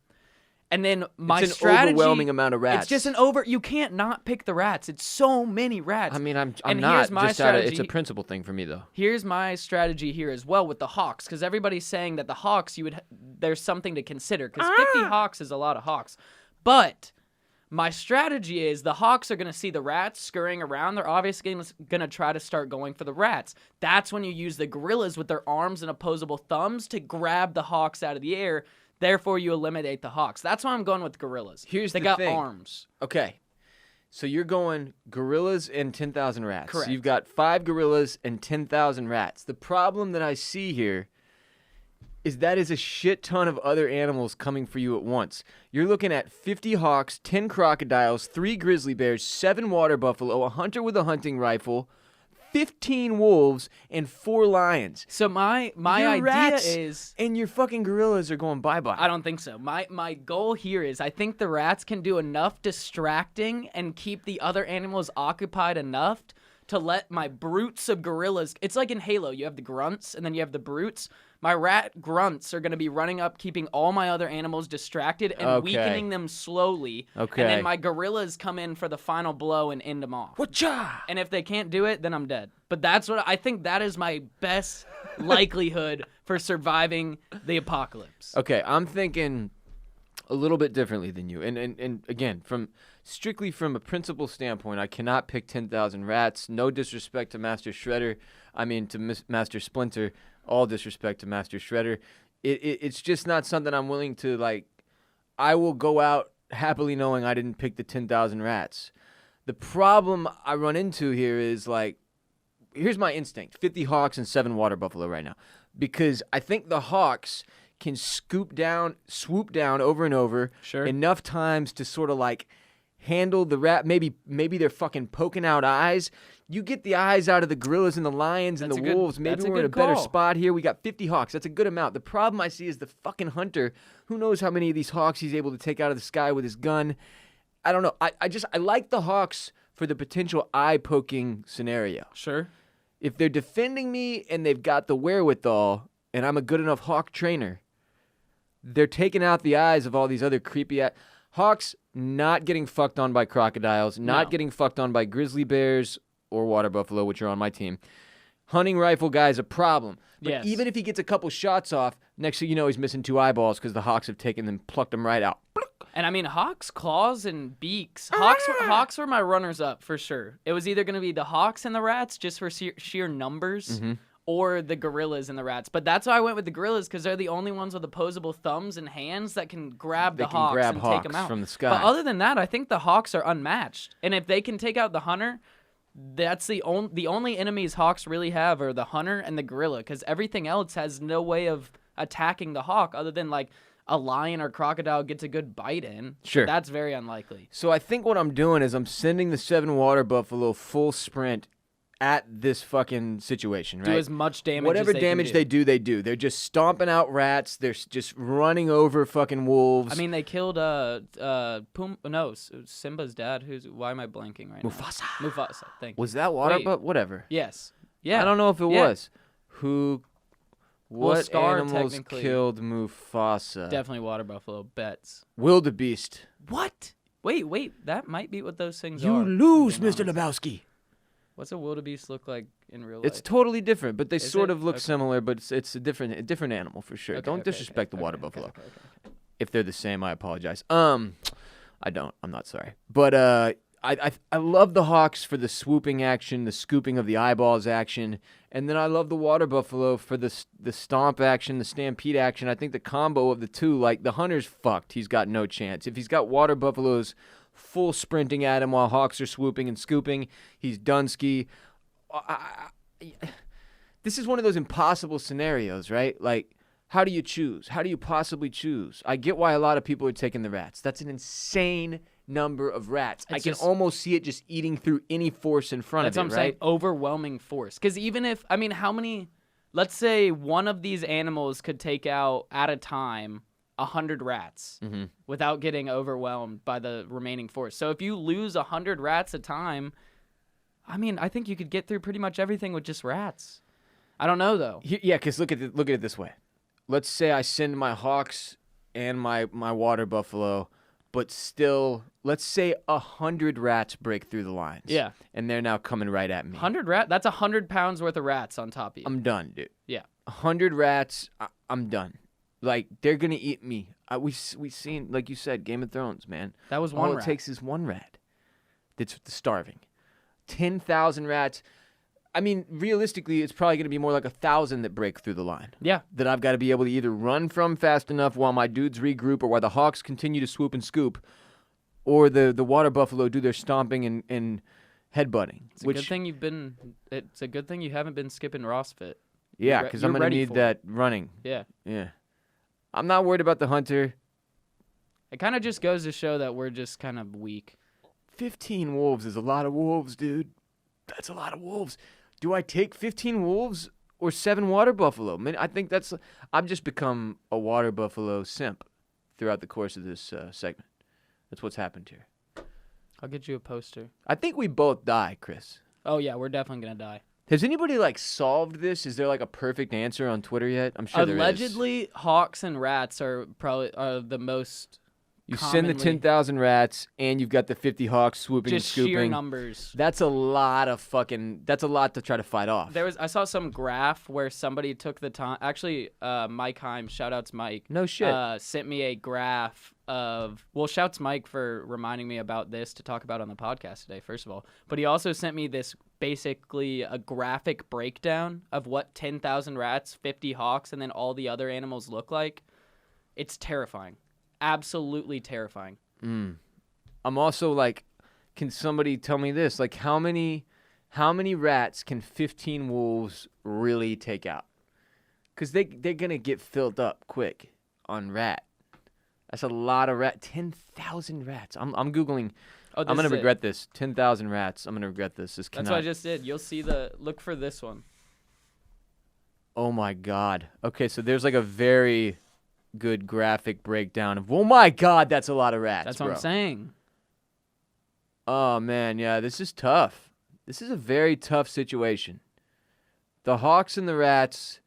And then my It's an strategy, overwhelming amount of rats. It's just you can't not pick the rats. It's so many rats. I mean, I'm And not here's my just out of, it's a strategy. principle thing for me though. Here's my strategy here as well with the hawks, because everybody's saying that the hawks, there's something to consider, because 50 hawks is a lot of hawks. But my strategy is the hawks are going to see the rats scurrying around. They're obviously going to try to start going for the rats. That's when you use the gorillas with their arms and opposable thumbs to grab the hawks out of the air. Therefore, you eliminate the hawks. That's why I'm going with gorillas. Here's they the got thing. arms. Okay, so you're going gorillas and 10,000 rats. Correct. So you've got 5 gorillas and 10,000 rats. The problem that I see here is that is a shit ton of other animals coming for you at once. You're looking at 50 hawks, 10 crocodiles, 3 grizzly bears, 7 water buffalo, a hunter with a hunting rifle, 15 wolves, and 4 lions. So my Your idea rats is... and your fucking gorillas are going bye-bye. I don't think so. My goal here is I think the rats can do enough distracting and keep the other animals occupied enough to let my brutes of gorillas... It's like in Halo. You have the grunts and then you have the brutes. My rat grunts are going to be running up, keeping all my other animals distracted and Okay. weakening them slowly. Okay. And then my gorillas come in for the final blow and end them off. Whatcha? And if they can't do it, then I'm dead. But that's what I think that is my best likelihood for surviving the apocalypse. Okay, I'm thinking a little bit differently than you. And again, strictly from a principle standpoint, I cannot pick 10,000 rats. No disrespect to Master Shredder. I mean, to Master Splinter. All disrespect to Master Shredder. It's just not something I'm willing to, like, I will go out happily knowing I didn't pick the 10,000 rats. The problem I run into here is, like, here's my instinct. 50 hawks and 7 water buffalo right now. Because I think the hawks can swoop down over and over Sure. enough times to sort of, like, handle the rat. Maybe they're fucking poking out eyes. You get the eyes out of the gorillas and the lions and That's the a good- wolves. Maybe that's a we're in a good better call. spot here. We got 50 hawks. That's a good amount. The problem I see is the fucking hunter. Who knows how many of these hawks he's able to take out of the sky with his gun. I don't know. I like the hawks for the potential eye-poking scenario. Sure. If they're defending me and they've got the wherewithal and I'm a good enough hawk trainer, they're taking out the eyes of all these other creepy hawks, not getting fucked on by crocodiles, not No. getting fucked on by grizzly bears or water buffalo, which are on my team. Hunting rifle guy's a problem. But Yes. even if he gets a couple shots off, next thing you know, he's missing 2 eyeballs because the hawks have taken them, plucked them right out. And I mean, hawks' claws and beaks. Hawks were my runners-up for sure. It was either going to be the hawks and the rats just for sheer numbers, Mm-hmm. or the gorillas and the rats. But that's why I went with the gorillas, because they're the only ones with opposable thumbs and hands that can grab They the can hawks grab and hawks take them out from the sky. But other than that, I think the hawks are unmatched. And if they can take out the hunter, that's the only enemies hawks really have are the hunter and the gorilla, because everything else has no way of attacking the hawk other than like a lion or crocodile gets a good bite in. Sure. That's very unlikely. So I think what I'm doing is I'm sending the 7 water buffalo full sprint at this fucking situation, right? Do as much damage Whatever as they damage can they do, they do. They're just stomping out rats. They're just running over fucking wolves. I mean, they killed Simba's dad. Why am I blanking right Mufasa. now? Mufasa. Thank you. Was that water Wait. buffalo? Whatever. Yes. Yeah. I don't know if it Yeah. was. What Scar animals technically- killed Mufasa? Definitely water buffalo. Bets. Wildebeest. What? Wait. That might be what those things You are. lose, being Mr. honest. Lebowski. What's a wildebeest look like in real life? It's totally different, but they Is sort it? of look Okay. similar, but it's a different animal for sure. Okay, Don't okay, disrespect okay, the water okay, buffalo. okay. If they're the same, I apologize. I don't. I'm not sorry. But I love the hawks for the swooping action, the scooping of the eyeballs action, and then I love the water buffalo for the stomp action, the stampede action. I think the combo of the two, like the hunter's fucked. He's got no chance. If he's got water buffaloes full sprinting at him while hawks are swooping and scooping, he's done ski. This is one of those impossible scenarios, right? Like, how do you choose? How do you possibly choose? I get why a lot of people are taking the rats. That's an insane number of rats. I can almost see it just eating through any force in front of it, That's what I'm right? saying. Overwhelming force. Because even if, how many, let's say one of these animals could take out at a time 100 rats without getting overwhelmed by the remaining force. So if you lose 100 rats a time, I think you could get through pretty much everything with just rats. I don't know, though. Yeah, because look at it this way. Let's say I send my hawks and my water buffalo, but still, let's say 100 rats break through the lines. Yeah. And they're now coming right at me. 100 rats? That's 100 pounds worth of rats on top of you. I'm done, dude. Yeah. 100 rats, I'm done. Like, they're going to eat me. We've seen, like you said, Game of Thrones, man. That was one All rat. it takes is one rat that's starving. 10,000 rats. Realistically, it's probably going to be more like 1,000 that break through the line. Yeah. That I've got to be able to either run from fast enough while my dudes regroup or while the hawks continue to swoop and scoop, or the water buffalo do their stomping and headbutting. It's a good thing you haven't been skipping Ross Fit. Yeah, because I'm going to need that running. Yeah. Yeah. I'm not worried about the hunter. It kind of just goes to show that we're just kind of weak. 15 wolves is a lot of wolves, dude. That's a lot of wolves. Do I take 15 wolves or 7 water buffalo? I think I've just become a water buffalo simp throughout the course of this segment. That's what's happened here. I'll get you a poster. I think we both die, Chris. Oh, yeah, we're definitely going to die. Has anybody, solved this? Is there, a perfect answer on Twitter yet? I'm sure there is. Allegedly, hawks and rats are probably the most You send the 10,000 rats, and you've got the 50 hawks swooping just and scooping. sheer numbers. That's a lot to try to fight off. I saw some graph where somebody took the time. Actually, Mike Heim, shout-outs Mike. No shit. Sent me a graph of, shouts Mike for reminding me about this to talk about on the podcast today, first of all. But he also sent me this, basically a graphic breakdown of what 10,000 rats, 50 hawks, and then all the other animals look like. It's terrifying. Absolutely terrifying. I'm also can somebody tell me this? How many rats can 15 wolves really take out? Because they're going to get filled up quick on rat. That's a lot of rat. 10,000 rats. I'm Googling. Oh, I'm going to regret this. 10,000 rats. I'm going to regret this. That's what I just did. You'll see look for this one. Oh, my God. Okay, so there's a very good graphic breakdown of, oh, my God, that's a lot of rats, That's bro. what I'm saying. Oh, man, yeah, this is tough. This is a very tough situation. The hawks and the rats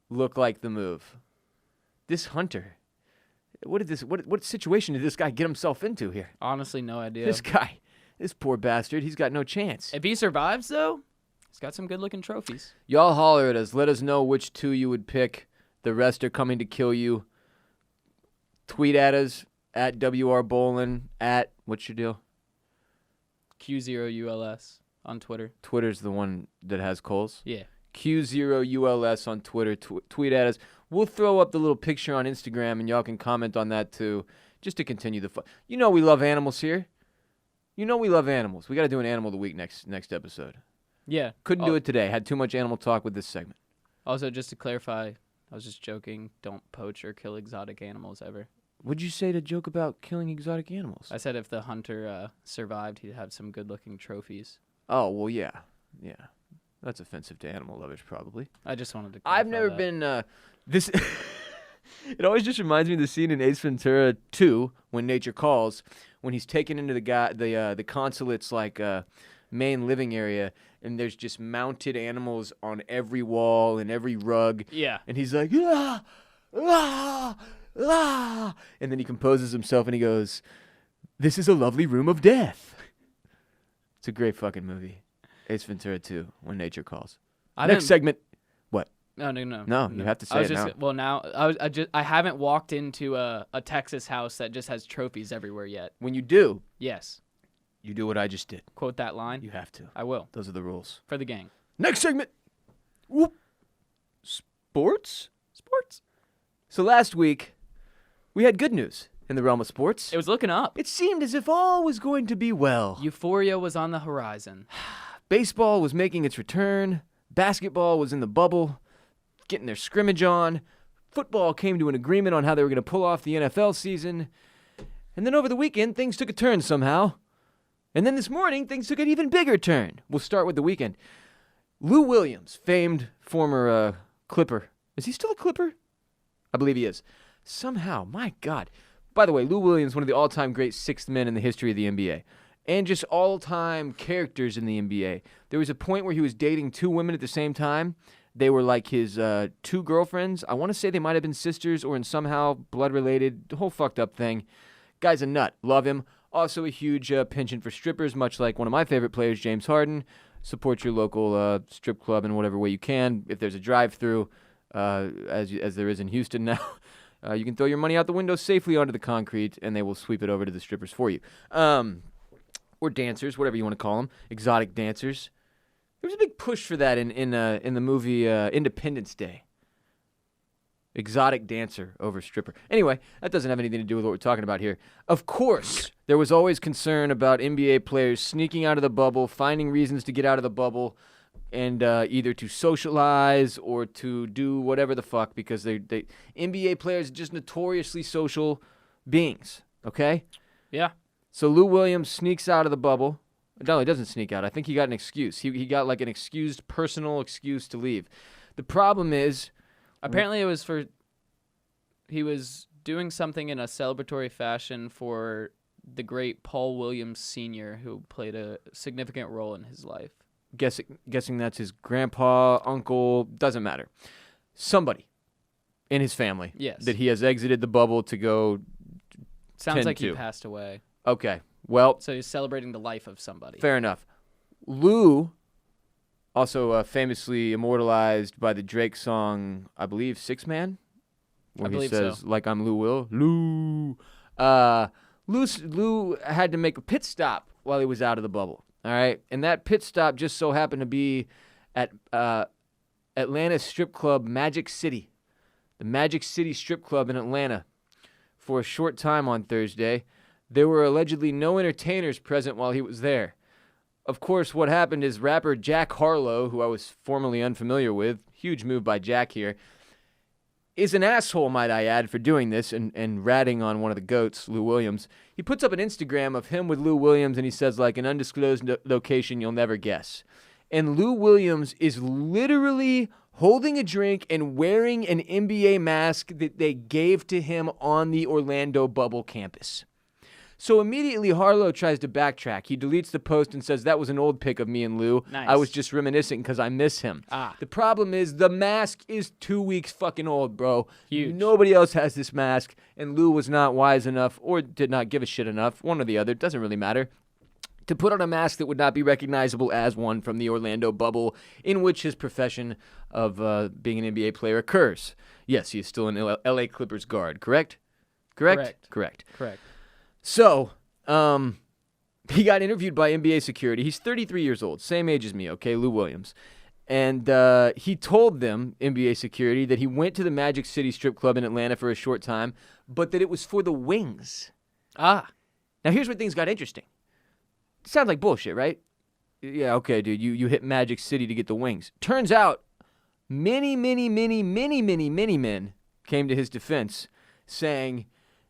look like the move. This hunter, what situation did this guy get himself into here? Honestly, no idea. This poor bastard, he's got no chance. If he survives, though, he's got some good-looking trophies. Y'all holler at us. Let us know which 2 you would pick. The rest are coming to kill you. Tweet at us, at WR Bolen, at, what's your deal? Q0ULS on Twitter. Twitter's the one that has Coles? Yeah. Q0ULS on Twitter. Tweet at us. We'll throw up the little picture on Instagram, and y'all can comment on that too, just to continue the fun. You know we love animals here. We got to do an animal of the week next episode. Yeah. Couldn't do it today. Had too much animal talk with this segment. Also, just to clarify, I was just joking. Don't poach or kill exotic animals ever. What'd you say to joke about killing exotic animals? I said if the hunter survived, he'd have some good-looking trophies. Oh, well, yeah. Yeah. That's offensive to animal lovers, probably. I just wanted to I've never been, this... It always just reminds me of the scene in Ace Ventura 2, When Nature Calls, when he's taken into the consulate's, like, main living area, and there's just mounted animals on every wall and every rug. Yeah. And he's like, ah, ah, ah. And then he composes himself and he goes, this is a lovely room of death. It's a great fucking movie. Ace Ventura 2, When Nature Calls. Next segment. What? No. No, you have to say it now. Well, now I haven't walked into a Texas house that just has trophies everywhere yet. When you do, Yes. you do what I just did. Quote that line. You have to. I will. Those are the rules. For the gang. Next segment. Whoop. Sports? So last week, we had good news in the realm of sports. It was looking up. It seemed as if all was going to be well. Euphoria was on the horizon. Baseball was making its return. Basketball was in the bubble, getting their scrimmage on. Football came to an agreement on how they were going to pull off the NFL season. And then over the weekend, things took a turn somehow. And then this morning, things took an even bigger turn. We'll start with the weekend. Lou Williams, famed former Clipper. Is he still a Clipper? I believe he is. Somehow, my God. By the way, Lou Williams, one of the all-time great sixth men in the history of the NBA. And just all-time characters in the NBA. There was a point where he was dating two women at the same time. They were like his two girlfriends. I want to say they might have been sisters or in somehow blood-related. The whole fucked up thing. Guy's a nut. Love him. Also a huge penchant for strippers, much like one of my favorite players, James Harden. Support your local strip club in whatever way you can. If there's a drive-through, as there is in Houston now, you can throw your money out the window safely onto the concrete, and they will sweep it over to the strippers for you. Or dancers, whatever you want to call them, exotic dancers. There was a big push for that in the movie Independence Day. Exotic dancer over stripper. Anyway, that doesn't have anything to do with what we're talking about here. Of course, there was always concern about NBA players sneaking out of the bubble, finding reasons to get out of the bubble, and either to socialize or to do whatever the fuck, because they NBA players are just notoriously social beings, okay? Yeah. So Lou Williams sneaks out of the bubble. No, he doesn't sneak out. I think he got an excuse. He got like an excused personal excuse to leave. The problem is... Apparently it was he was doing something in a celebratory fashion for the great Paul Williams Sr., who played a significant role in his life. Guessing that's his grandpa, uncle, doesn't matter. Somebody in his family. Yes. That he has exited the bubble to go Sounds like he to. passed away. Okay, well. So he's celebrating the life of somebody. Fair enough. Lou, also famously immortalized by the Drake song, I believe, 6 Man? Where he says, so. Like I'm Lou Will. Lou. Lou had to make a pit stop while he was out of the bubble. All right? And that pit stop just so happened to be at Atlanta's strip club, Magic City. The Magic City strip club in Atlanta. For a short time on Thursday, there were allegedly no entertainers present while he was there. Of course, what happened is rapper Jack Harlow, who I was formerly unfamiliar with, huge move by Jack here, is an asshole, might I add, for doing this and ratting on one of the GOATs, Lou Williams. He puts up an Instagram of him with Lou Williams, and he says, like, an undisclosed location you'll never guess. And Lou Williams is literally holding a drink and wearing an NBA mask that they gave to him on the Orlando bubble campus. So immediately Harlow tries to backtrack. He deletes the post and says, that was an old pic of me and Lou. Nice. I was just reminiscing because I miss him. The problem is the mask is 2 weeks fucking old, bro. Huge. Nobody else has this mask, and Lou was not wise enough or did not give a shit enough, one or the other, doesn't really matter, to put on a mask that would not be recognizable as one from the Orlando bubble in which his profession of being an NBA player occurs. Yes, he is still an LA Clippers guard, correct? Correct. So, he got interviewed by NBA security. He's 33 years old, same age as me, okay, Lou Williams. And he told them, NBA security, that he went to the Magic City strip club in Atlanta for a short time, but that it was for the wings. Now, here's where things got interesting. Sounds like bullshit, right? Yeah, okay, dude, you hit Magic City to get the wings. Turns out, Many men came to his defense saying,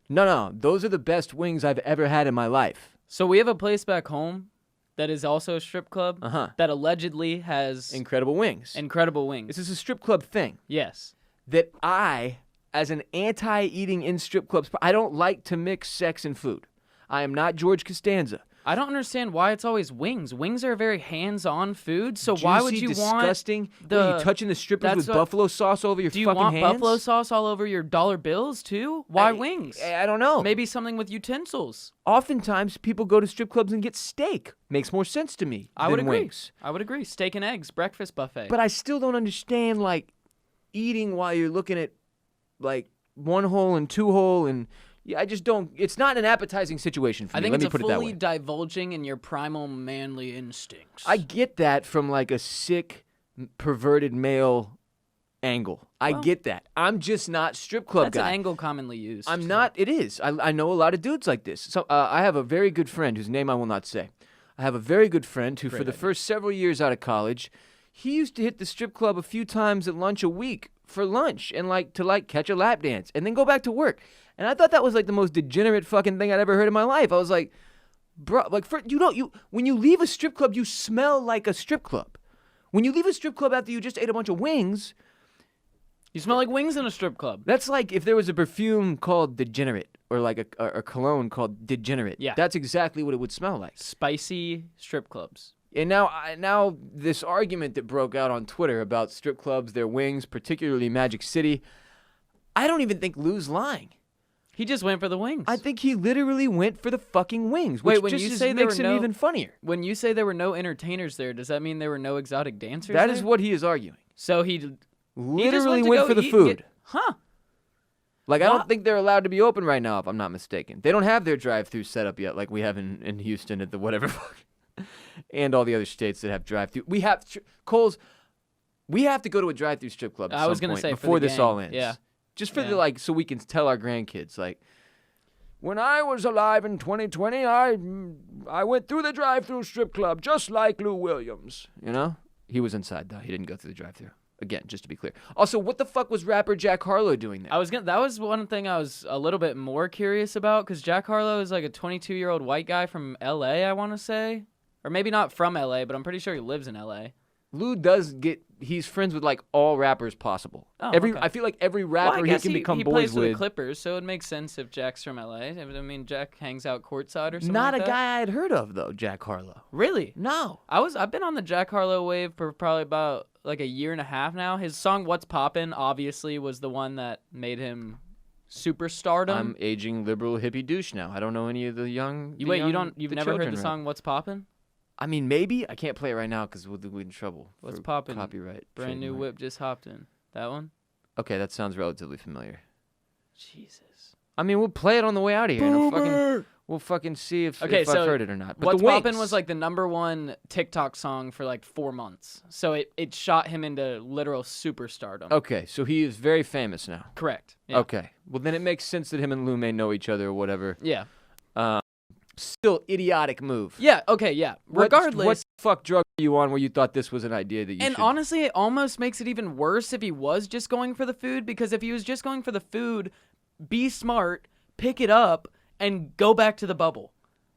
no, those are the best wings I've ever had in my life. So we have a place back home that is also a strip club that allegedly has incredible wings. This is a strip club thing. Yes. That I, as an anti-eating in strip clubs, I don't like to mix sex and food. I am not George Costanza. I don't understand why it's always wings. Wings are a very hands-on food, so why would you disgusting? Want What, are you touching the strippers with buffalo sauce over your fucking hands? Do you want buffalo sauce all over your dollar bills, too? Why wings? I don't know. Maybe something with utensils. Oftentimes, people go to strip clubs and get steak. Makes more sense to me I would agree. Wings. I would agree. Steak and eggs, breakfast buffet. But I still don't understand, like, eating while you're looking at, like, one hole and two hole and... Yeah, I just don't. It's not an appetizing situation for me. I think Let me it's put it that way. fully divulging in your primal manly instincts. I get that from like a sick, perverted male angle. I get that. I'm just not strip club guy. That's an angle commonly used. I'm not. It is. I know a lot of dudes like this. So I have a very good friend whose name I will not say. I have a very good friend who, for the first several years out of college, he used to hit the strip club a few times at lunch a week for lunch and to catch a lap dance and then go back to work. And I thought that was like the most degenerate fucking thing I'd ever heard in my life. I was like, bro, like when you leave a strip club, you smell like a strip club. When you leave a strip club after you just ate a bunch of wings, you smell like wings in a strip club. That's like if there was a perfume called Degenerate or like a cologne called Degenerate. Yeah. That's exactly what it would smell like. Spicy strip clubs. And now this argument that broke out on Twitter about strip clubs, their wings, particularly Magic City, I don't even think Lou's lying. He just went for the wings. I think he literally went for the fucking wings, which makes him even funnier. When you say there were no entertainers there, does that mean there were no exotic dancers That there? is what he is arguing. So he literally went for the food. Huh. Like, I don't think they're allowed to be open right now, if I'm not mistaken. They don't have their drive-thru set up yet like we have in Houston at the whatever and all the other states that have drive-thru. We have, Coles, we have to go to a drive-thru strip club at some point before this all ends. Yeah. Just for so we can tell our grandkids, like, when I was alive in 2020, I went through the drive-thru strip club just like Lou Williams. You know? He was inside, though. He didn't go through the drive-thru. Again, just to be clear. Also, what the fuck was rapper Jack Harlow doing there? That was one thing I was a little bit more curious about, because Jack Harlow is like a 22-year-old white guy from L.A., I want to say. Or maybe not from L.A., but I'm pretty sure he lives in L.A. Lou he's friends with like all rappers possible. Okay. I feel like every rapper he can become he boys plays with. the Clippers, so it makes sense if Jack's from LA. I mean, Jack hangs out courtside or something. Not like a that. guy I'd heard of though, Jack Harlow. Really? No. I've been on the Jack Harlow wave for probably about like a year and a half now. His song "What's Poppin'" obviously was the one that made him superstardom. I'm aging liberal hippie douche now. I don't know any of the young. You've never heard the song "What's Poppin'"? I mean, maybe. I can't play it right now because we'll be in trouble. What's poppin'? Copyright. Brand new whip just hopped in. That one? Okay, that sounds relatively familiar. Jesus. I mean, we'll play it on the way out of here. And we'll fucking see if I've heard it or not. But What's Poppin' was like the #1 TikTok song for like 4 months. So it shot him into literal superstardom. Okay, so he is very famous now. Correct. Yeah. Okay. Well, then it makes sense that him and Lou may know each other or whatever. Yeah. Still idiotic move. Yeah, okay, yeah. Regardless. What the fuck drug are you on where you thought this was an idea that you And honestly, it almost makes it even worse if he was just going for the food, because if he was just going for the food, be smart, pick it up, and go back to the bubble.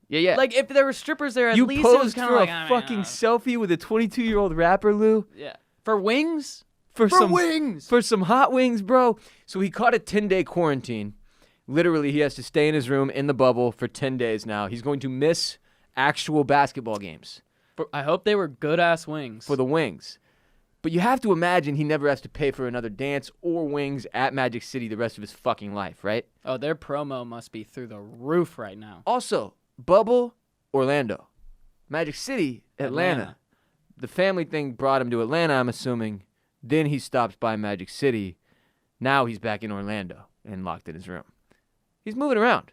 Yeah. Like, if there were strippers there, at you least it was kind of like... You posed for a fucking selfie with a 22-year-old rapper, Lou? Yeah. For wings? For wings! For some hot wings, bro. So he caught a 10-day quarantine. Literally, he has to stay in his room in the bubble for 10 days now. He's going to miss actual basketball games. I hope they were good-ass wings. For the wings. But you have to imagine he never has to pay for another dance or wings at Magic City the rest of his fucking life, right? Oh, their promo must be through the roof right now. Also, Bubble, Orlando. Magic City, Atlanta. The family thing brought him to Atlanta, I'm assuming. Then he stops by Magic City. Now he's back in Orlando and locked in his room. He's moving around.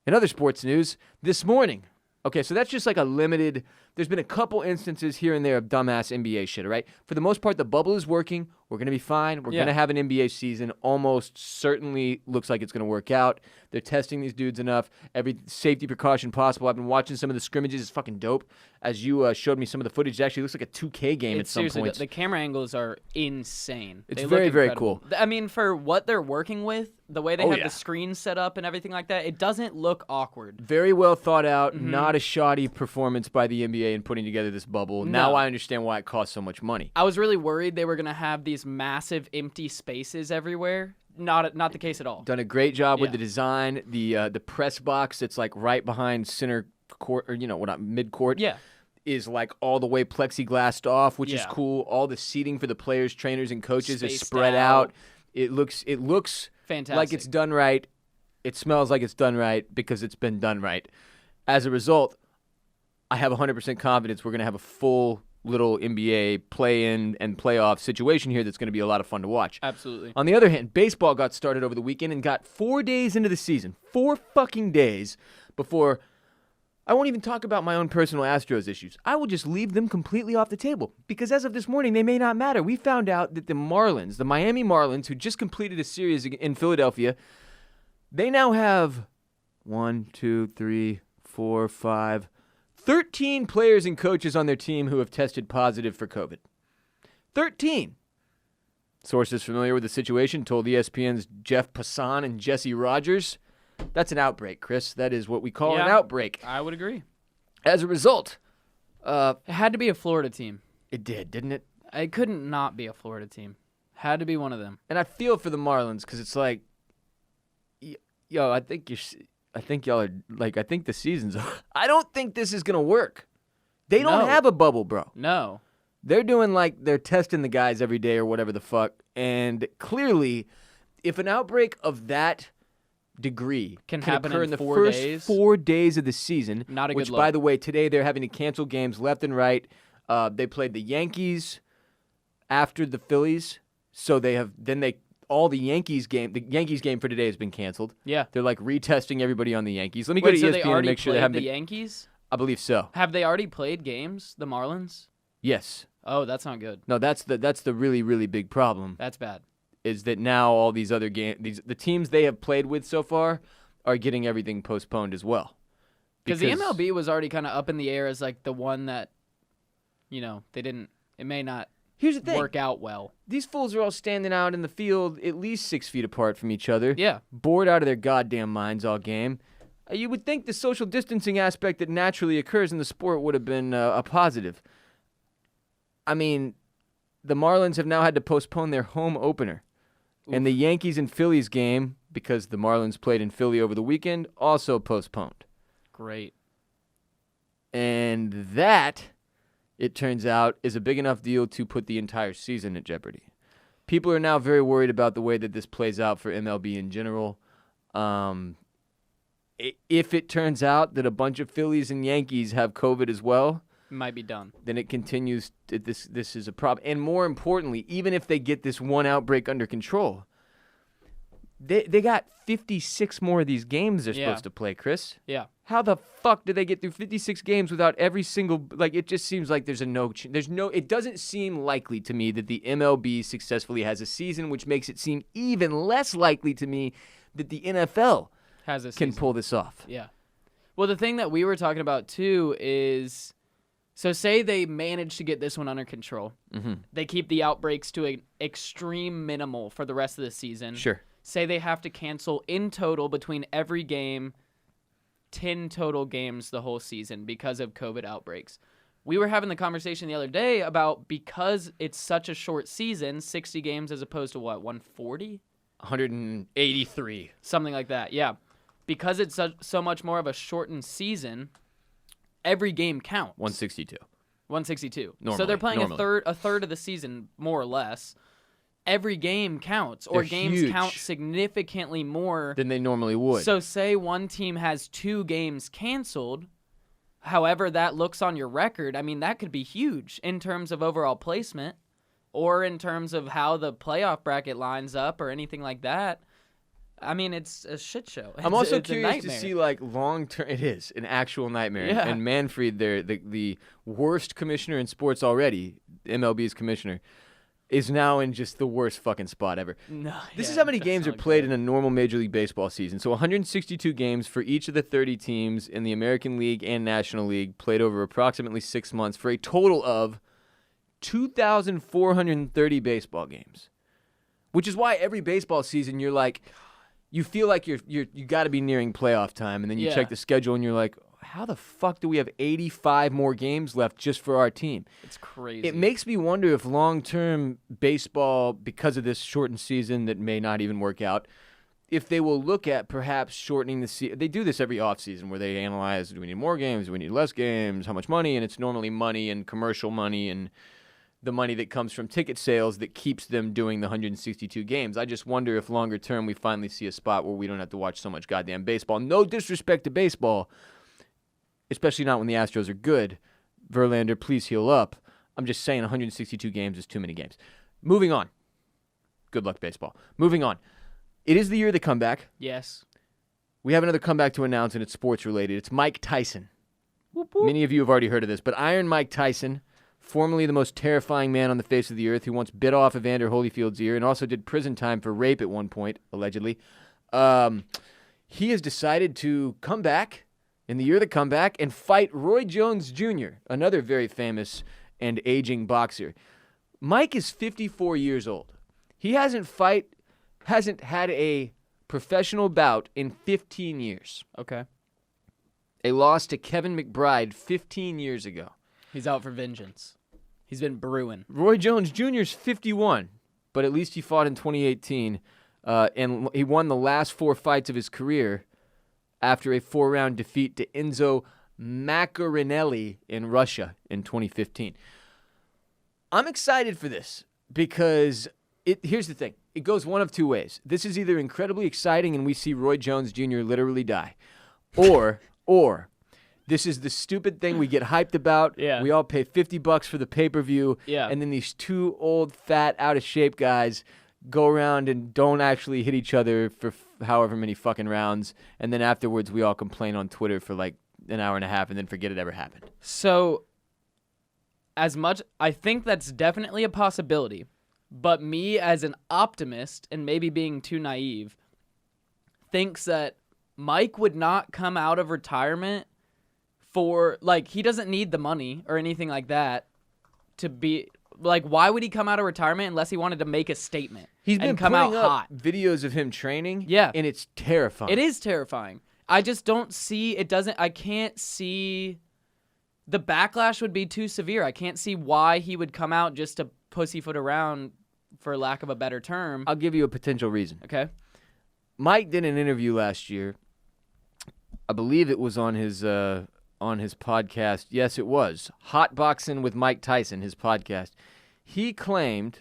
In other sports news, this morning. Okay, so that's just like a limited... There's been a couple instances here and there of dumbass NBA shit, all right? For the most part, the bubble is working. We're going to be fine. We're Yeah. going to have an NBA season. Almost certainly looks like it's going to work out. They're testing these dudes enough. Every safety precaution possible. I've been watching some of the scrimmages. It's fucking dope. As you showed me some of the footage, it actually looks like a 2K game at some points. The camera angles are insane. It's They very, look very incredible. cool. I mean, for what they're working with, the way they have yeah. the screen set up and everything like that, it doesn't look awkward. Very well thought out. Mm-hmm. Not a shoddy performance by the NBA in putting together this bubble. No. Now I understand why it cost so much money. I was really worried they were going to have these massive empty spaces everywhere. Not the case at all. Done a great job with Yeah. the design. The press box that's like right behind center court, or mid court. Yeah. Is like all the way plexiglassed off, which is Yeah. cool. All the seating for the players, trainers, and coaches is Spaced spread out. out. It looks Fantastic. like it's done right. It smells like it's done right because it's been done right. As a result, I have 100% confidence we're going to have a full little NBA play-in and playoff situation here that's going to be a lot of fun to watch. Absolutely. On the other hand, baseball got started over the weekend and got 4 days into the season. 4 fucking days before... I won't even talk about my own personal Astros issues. I will just leave them completely off the table because as of this morning, they may not matter. We found out that the Marlins, the Miami Marlins, who just completed a series in Philadelphia, they now have 13 players and coaches on their team who have tested positive for COVID. 13. Sources familiar with the situation told ESPN's Jeff Passan and Jesse Rogers, that's an outbreak, Chris. That is what we call an outbreak. I would agree. As a result, It had to be a Florida team. it did, didn't it? It couldn't not be a Florida team. Had to be one of them. And I feel for the Marlins because it's like, yo, I think y'all are like, I think the season's. I don't think this is gonna work. They don't No. have a bubble, bro. No. They're doing like they're testing the guys every day or whatever the fuck. And clearly, if an outbreak of that degree Can happen occur in the 4 first days. 4 days of the season, Not a which good by look. the way, today they're having to cancel games left and right. They played the Yankees after the Phillies, so the Yankees game for today has been canceled. Yeah. They're like retesting everybody on the Yankees. Let me Wait, go so to they ESPN to already make sure played they haven't the been. Yankees? I believe so. Have they already played games, the Marlins? Yes. Oh, that's not good. No, that's the really, really big problem. That's bad. Is that now all these other the teams they have played with so far are getting everything postponed as well. Because the MLB was already kind of up in the air as like the one that, it may not Here's the thing. work out well. These fools are all standing out in the field at least 6 feet apart from each other. Yeah. Bored out of their goddamn minds all game. You would think the social distancing aspect that naturally occurs in the sport would have been a positive. I mean, the Marlins have now had to postpone their home opener. And the Yankees and Phillies game, because the Marlins played in Philly over the weekend, also postponed. Great. And that, it turns out, is a big enough deal to put the entire season at jeopardy. People are now very worried about the way that this plays out for MLB in general. If it turns out that a bunch of Phillies and Yankees have COVID as well, Might be done. then it continues. This is a problem. And more importantly, even if they get this one outbreak under control, they got 56 more of these games they're Yeah. supposed to play, Chris. Yeah. How the fuck did they get through 56 games without every single, it just seems like it doesn't seem likely to me that the MLB successfully has a season, which makes it seem even less likely to me that the NFL Has a can season. pull this off. Yeah. Well, the thing that we were talking about too is, so say they manage to get this one under control. Mm-hmm. They keep the outbreaks to an extreme minimal for the rest of the season. Sure. Say they have to cancel in total between every game 10 total games the whole season because of COVID outbreaks. We were having the conversation the other day about, because it's such a short season, 60 games as opposed to what, 140? 183. Something like that, yeah. Because it's so much more of a shortened season, every game counts. 162. 162. So Normally, they're playing normally. a third of the season, more or less. Every game counts, or They're games huge. count significantly more Than they normally would. So say one team has 2 games canceled, however that looks on your record, I mean, that could be huge in terms of overall placement or in terms of how the playoff bracket lines up or anything like that. I mean, it's a shit show. I'm also it's a curious to nightmare. see long term. It is an actual nightmare. Yeah. And Manfred, the worst commissioner in sports already, MLB's commissioner, is now in just the worst fucking spot ever. No, This is how many games are played in a normal Major League Baseball season. So 162 games for each of the 30 teams in the American League and National League played over approximately 6 months for a total of 2,430 baseball games. Which is why every baseball season you're like, you feel like you got to be nearing playoff time, and then you check the schedule and you're like, how the fuck do we have 85 more games left just for our team? It's crazy. It makes me wonder if long-term baseball, because of this shortened season that may not even work out, if they will look at perhaps shortening the season. They do this every offseason where they analyze, do we need more games, do we need less games, how much money, and it's normally money and commercial money and the money that comes from ticket sales that keeps them doing the 162 games. I just wonder if longer term we finally see a spot where we don't have to watch so much goddamn baseball. No disrespect to baseball, especially not when the Astros are good. Verlander, please heal up. I'm just saying 162 games is too many games. Moving on. Good luck, baseball. Moving on. It is the year of the comeback. Yes. We have another comeback to announce, and it's sports-related. It's Mike Tyson. Whoop, whoop. Many of you have already heard of this, but Iron Mike Tyson, formerly the most terrifying man on the face of the earth, who once bit off Evander Holyfield's ear and also did prison time for rape at one point, allegedly. He has decided to come back in the year of the comeback and fight Roy Jones Jr., another very famous and aging boxer. Mike is 54 years old. He hasn't had a professional bout in 15 years. Okay. A loss to Kevin McBride 15 years ago. He's out for vengeance. He's been brewing. Roy Jones Jr. is 51, but at least he fought in 2018, and he won the last 4 fights of his career after a 4-round defeat to Enzo Maccarinelli in Russia in 2015. I'm excited for this because here's the thing. It goes one of two ways. This is either incredibly exciting and we see Roy Jones Jr. literally die, or this is the stupid thing we get hyped about. Yeah. We all pay $50 for the pay-per-view, and then these two old, fat, out-of-shape guys go around and don't actually hit each other for however many fucking rounds, and then afterwards we all complain on Twitter for like an hour and a half and then forget it ever happened. So, I think that's definitely a possibility, but me as an optimist, and maybe being too naive, thinks that Mike would not come out of retirement for, like, he doesn't need the money or anything like that to be... Like, why would he come out of retirement unless he wanted to make a statement? He's been come out putting up hot. videos of him training, Yeah. and it's terrifying. It is terrifying. I just don't see, I can't see, the backlash would be too severe. I can't see why he would come out just to pussyfoot around, for lack of a better term. I'll give you a potential reason. Okay. Mike did an interview last year. I believe it was on his podcast. Yes, it was. Hot Boxing with Mike Tyson, his podcast. He claimed...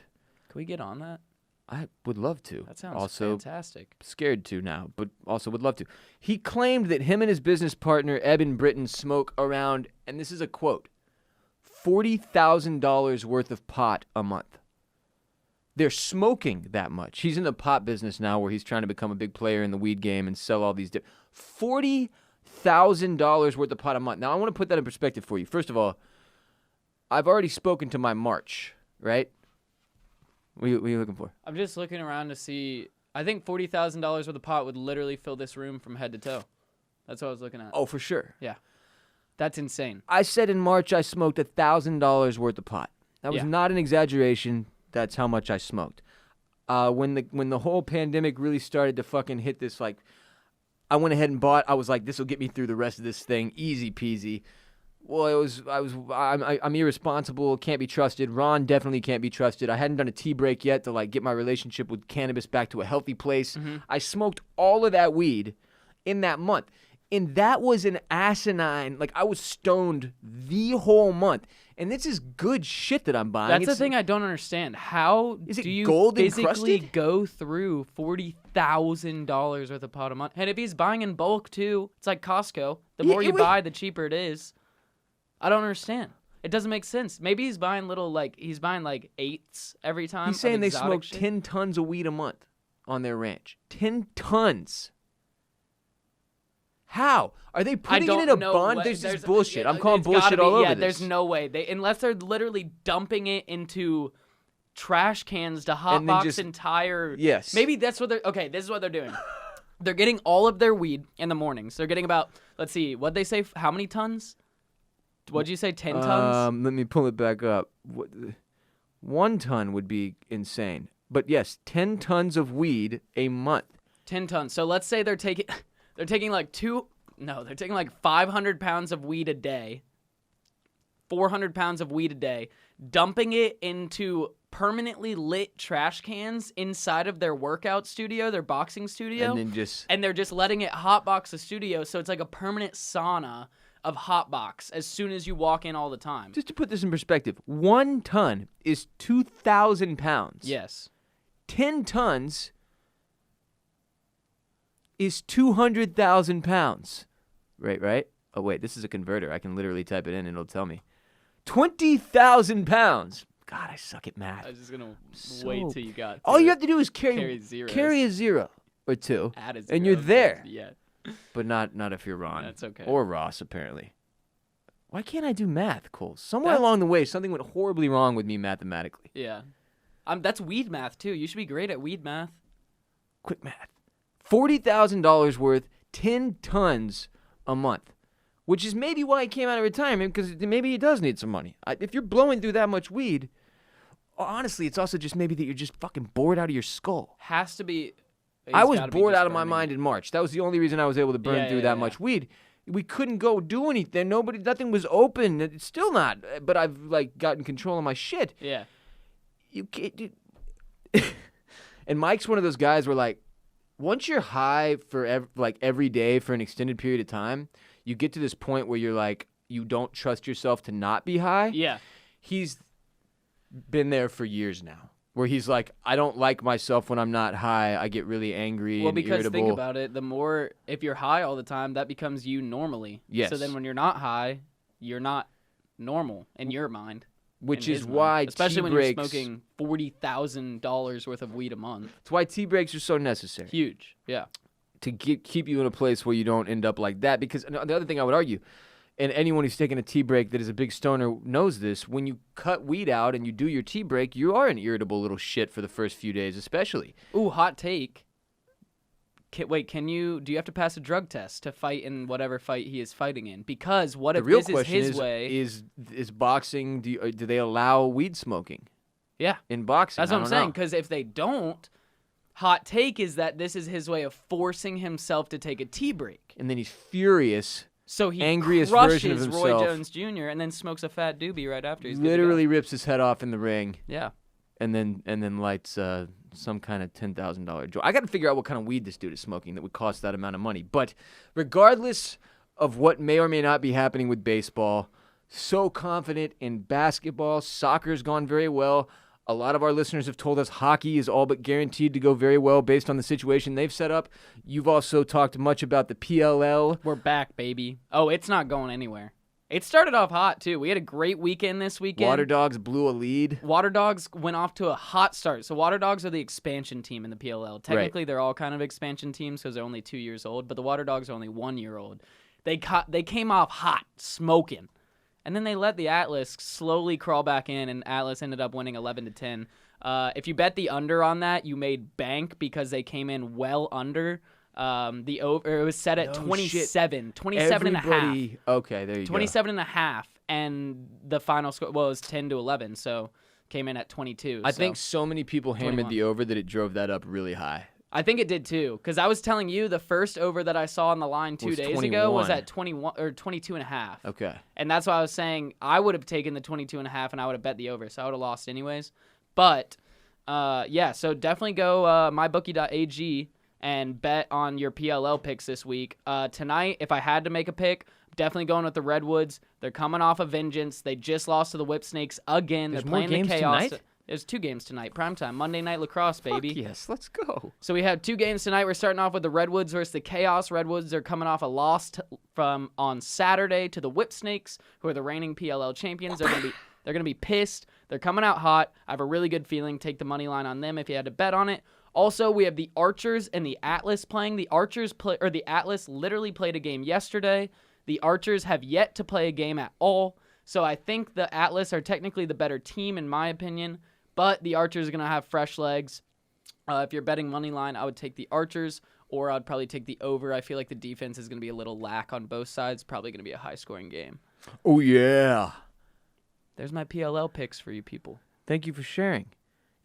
Can we get on that? I would love to. That sounds also fantastic. Scared to now, but also would love to. He claimed that him and his business partner, Eben Britton, smoke around, and this is a quote, $40,000 worth of pot a month. They're smoking that much. He's in the pot business now where he's trying to become a big player in the weed game and sell all these... $40,000 worth of pot a month. Now, I want to put that in perspective for you. First of all, I've already spoken to my March, right? What are you looking for? I'm just looking around to see, I think $40,000 worth of pot would literally fill this room from head to toe. That's what I was looking at. Oh, for sure. Yeah. That's insane. I said in March I smoked $1,000 worth of pot. That was Yeah. not an exaggeration. That's how much I smoked. When the whole pandemic really started to fucking hit this, like, I went ahead and bought. I was like, this will get me through the rest of this thing, easy peasy. Well, I'm irresponsible, can't be trusted. Ron definitely can't be trusted. I hadn't done a tea break yet to like get my relationship with cannabis back to a healthy place. Mm-hmm. I smoked all of that weed in that month. And that was an asinine, like I was stoned the whole month. And this is good shit that I'm buying. That's the thing I don't understand. How Is it do you gold physically encrusted? go through $40,000 worth of pot a month? And if he's buying in bulk too, it's like Costco. The Yeah, more you it was- buy, the cheaper it is. I don't understand. It doesn't make sense. Maybe he's buying he's buying like eights every time. He's of saying they exotic smoke shit. 10 tons of weed a month on their ranch. 10 tons. How? Are they putting it in a bun? There's this bullshit. I'm calling bullshit all over this. There's no way. Unless they're literally dumping it into trash cans to And then hotbox just- entire. Yes. Maybe that's what they're. Okay, this is what they're doing. They're getting all of their weed in the mornings. They're getting about. Let's see. What'd they say? How many tons? What'd you say? 10 tons. Let me pull it back up. 1 ton would be insane. But yes, 10 tons of weed a month. 10 tons. So let's say they're taking like they're taking like 500 pounds of weed a day, 400 pounds of weed a day, dumping it into permanently lit trash cans inside of their workout studio, their boxing studio. And they're just letting it hotbox the studio, so it's like a permanent sauna of hotbox as soon as you walk in all the time. Just to put this in perspective, 1 ton is 2,000 pounds. Yes. 10 tons is 200,000 pounds. Right? Oh, wait, this is a converter. I can literally type it in and it'll tell me. 20,000 pounds. God, I suck at math. I was just going to wait till you got to all you have to do is carry zeros. a 0 or 2, Add a 0. and you're there. Yeah. But not if you're Ron. That's okay. Or Ross, apparently. Why can't I do math, Cole? Somewhere along the way, something went horribly wrong with me mathematically. Yeah. That's weed math, too. You should be great at weed math. Quick math. $40,000 worth, 10 tons a month, which is maybe why he came out of retirement, because maybe he does need some money. If you're blowing through that much weed, honestly, it's also just maybe that you're just fucking bored out of your skull. Has to be. I was bored out of my mind in March. That was the only reason I was able to burn through that much weed. We couldn't go do anything. Nothing was open. It's still not. But I've gotten control of my shit. Yeah. You can't. And Mike's one of those guys where once you're high for every day for an extended period of time, you get to this point where you're you don't trust yourself to not be high. Yeah. He's been there for years now, where he's like, I don't like myself when I'm not high. I get really angry and irritable. Well, because think about it, if you're high all the time, that becomes you normally. Yes. So then when you're not high, you're not normal in your mind. Which is why especially when you're smoking $40,000 worth of weed a month. That's why tea breaks are so necessary. Huge, yeah. To keep you in a place where you don't end up like that. Because the other thing I would argue, and anyone who's taken a tea break that is a big stoner knows this, when you cut weed out and you do your tea break, you are an irritable little shit for the first few days especially. Ooh, hot take. Do you have to pass a drug test to fight in whatever fight he is fighting in? Because what if this is his way? Is boxing, do they allow weed smoking? Yeah. In boxing? That's what I'm saying, because if they don't, hot take is that this is his way of forcing himself to take a tea break. And then he's furious. So he angriest crushes version of himself. Roy Jones Jr. and then smokes a fat doobie right after he's literally rips his head off in the ring. Yeah. And then lights some kind of $10,000 joint. I got to figure out what kind of weed this dude is smoking that would cost that amount of money. But regardless of what may or may not be happening with baseball, so confident in basketball. Soccer's gone very well. A lot of our listeners have told us hockey is all but guaranteed to go very well based on the situation they've set up. You've also talked much about the PLL. We're back, baby. Oh, it's not going anywhere. It started off hot, too. We had a great weekend this weekend. Water Dogs blew a lead. Water Dogs went off to a hot start. So Water Dogs are the expansion team in the PLL. Technically, They're all kind of expansion teams because they're only 2 years old, but the Water Dogs are only 1 year old. They came off hot, smoking. And then they let the Atlas slowly crawl back in, and Atlas ended up winning 11-10. If you bet the under on that, you made bank because they came in well under. The over, it was set at 27 and a half. Okay, there you 27 and a half, and the final score was 10-11, so came in at 22. I think so many people hammered 21. the over that it drove that up really high. I think it did too, because I was telling you the first over that I saw on the line 2 days ago was at 21 or 22 and a half. Okay. And that's why I was saying I would have taken the 22 and a half and I would have bet the over, so I would have lost anyways. But yeah, so definitely go mybookie.ag and bet on your PLL picks this week. Tonight, if I had to make a pick, I'm definitely going with the Redwoods. They're coming off a vengeance. They just lost to the Whip Snakes again. There's They're playing more games the Chaos. tonight? There's 2 games tonight, primetime, Monday Night Lacrosse, baby. Fuck yes, let's go. So we have 2 games tonight. We're starting off with the Redwoods versus the Chaos. Redwoods are coming off a loss from on Saturday to the Whip Snakes, who are the reigning PLL champions. They're gonna be pissed. They're coming out hot. I have a really good feeling. Take the money line on them if you had to bet on it. Also, we have the Archers and the Atlas playing. The Atlas literally played a game yesterday. The Archers have yet to play a game at all. So I think the Atlas are technically the better team in my opinion. But the Archers are going to have fresh legs. If you're betting money line, I would take the Archers, or I'd probably take the over. I feel like the defense is going to be a little lack on both sides. Probably going to be a high-scoring game. Oh, yeah. There's my PLL picks for you people. Thank you for sharing.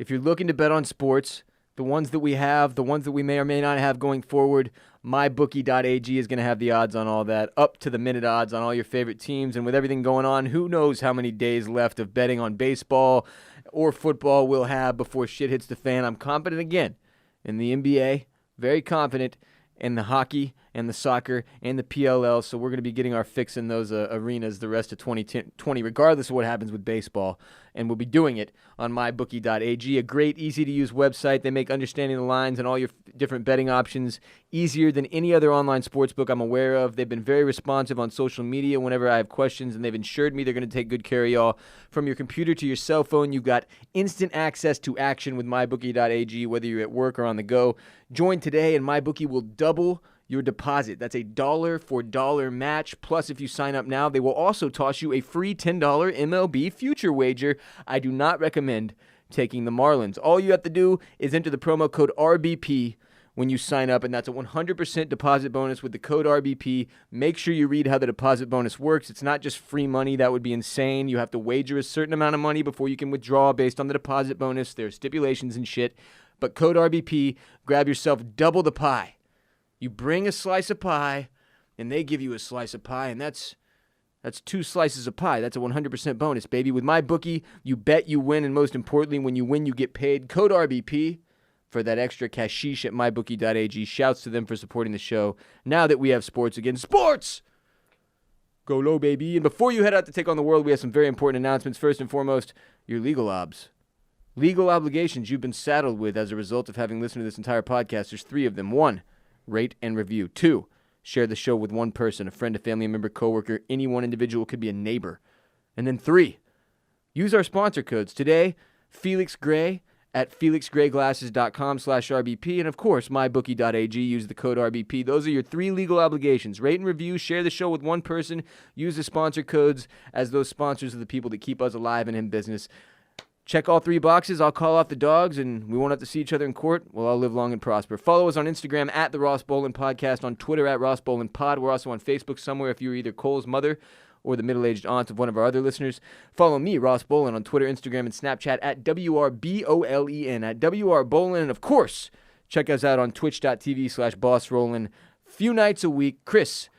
If you're looking to bet on sports, the ones that we have, the ones that we may or may not have going forward, mybookie.ag is going to have the odds on all that, up to the minute odds on all your favorite teams. And with everything going on, who knows how many days left of betting on baseball or football we'll have before shit hits the fan. I'm confident again in the NBA, very confident in the hockey and the soccer and the PLL. So we're going to be getting our fix in those arenas the rest of 2020, regardless of what happens with baseball. And we'll be doing it on mybookie.ag, a great, easy-to-use website. They make understanding the lines and all your different betting options easier than any other online sportsbook I'm aware of. They've been very responsive on social media whenever I have questions, and they've assured me they're going to take good care of y'all. From your computer to your cell phone, you've got instant access to action with mybookie.ag, whether you're at work or on the go. Join today, and MyBookie will double your deposit. That's a $1 match. Plus, if you sign up now, they will also toss you a free $10 MLB future wager. I do not recommend taking the Marlins. All you have to do is enter the promo code RBP when you sign up, and that's a 100% deposit bonus with the code RBP. Make sure you read how the deposit bonus works. It's not just free money. That would be insane. You have to wager a certain amount of money before you can withdraw based on the deposit bonus. There are stipulations and shit. But code RBP, grab yourself double the pie. You bring a slice of pie, and they give you a slice of pie, and that's 2 slices of pie. That's a 100% bonus, baby. With MyBookie, you bet, you win, and most importantly, when you win, you get paid. Code RBP for that extra cashish at mybookie.ag. Shouts to them for supporting the show. Now that we have sports again. Sports! Go low, baby. And before you head out to take on the world, we have some very important announcements. First and foremost, your legal obs. Legal obligations you've been saddled with as a result of having listened to this entire podcast. There's 3 of them. 1, rate and review. 2, share the show with one person, a friend, a family member, coworker, any one individual, could be a neighbor. And then 3, use our sponsor codes. Today, Felix Gray at felixgrayglasses.com/RBP. And of course, mybookie.ag, use the code RBP. Those are your 3 legal obligations. Rate and review, share the show with one person, use the sponsor codes, as those sponsors are the people that keep us alive and in business. Check all 3 boxes. I'll call off the dogs, and we won't have to see each other in court. We'll all live long and prosper. Follow us on Instagram at the Ross Bolen Podcast, on Twitter at Ross Bolen Pod. We're also on Facebook somewhere if you're either Cole's mother or the middle-aged aunt of one of our other listeners. Follow me, Ross Bolen, on Twitter, Instagram, and Snapchat at WRBOLEN, at WRBolen. And, of course, check us out on twitch.tv/BossRollin. Few nights a week. Chris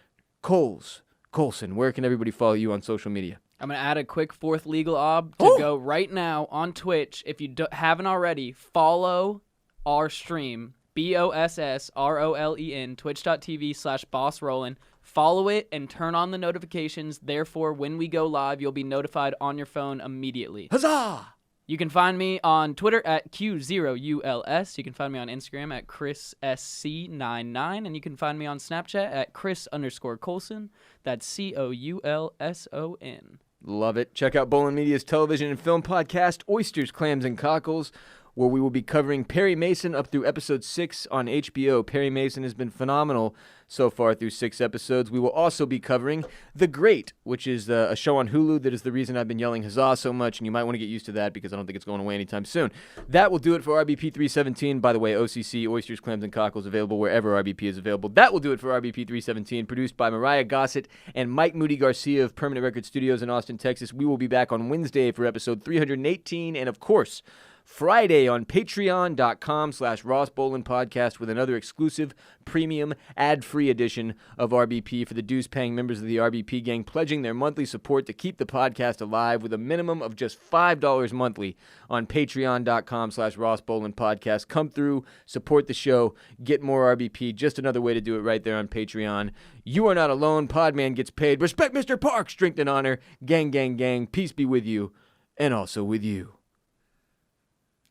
Coulson, where can everybody follow you on social media? I'm going to add a quick 4th legal ob to go right now on Twitch. If you haven't already, follow our stream, BOSSROLEN, twitch.tv/BossRollin. Follow it and turn on the notifications. Therefore, when we go live, you'll be notified on your phone immediately. Huzzah! You can find me on Twitter at Q0ULS. You can find me on Instagram at ChrisSC99. And you can find me on Snapchat at Chris_Coulson. That's COULSON. Love it. Check out Bolen Media's television and film podcast, Oysters, Clams, and Cockles, where we will be covering Perry Mason up through episode 6 on HBO. Perry Mason has been phenomenal so far through 6 episodes. We will also be covering The Great, which is a show on Hulu that is the reason I've been yelling huzzah so much, and you might want to get used to that because I don't think it's going away anytime soon. That will do it for RBP 317. By the way, OCC, Oysters, Clams, and Cockles, available wherever RBP is available. That will do it for RBP 317, produced by Myrriah, Gossett, and Mike Moody Garcia of Permanent Record Studios in Austin, Texas. We will be back on Wednesday for episode 318, and of course, Friday on patreon.com/Ross Bolen Podcast with another exclusive, premium, ad-free edition of RBP for the dues-paying members of the RBP gang, pledging their monthly support to keep the podcast alive with a minimum of just $5 monthly on patreon.com/Ross Bolen Podcast. Come through, support the show, get more RBP. Just another way to do it right there on Patreon. You are not alone. Podman gets paid. Respect Mr. Park. Strength and honor. Gang, gang, gang. Peace be with you and also with you.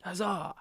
Huzzah!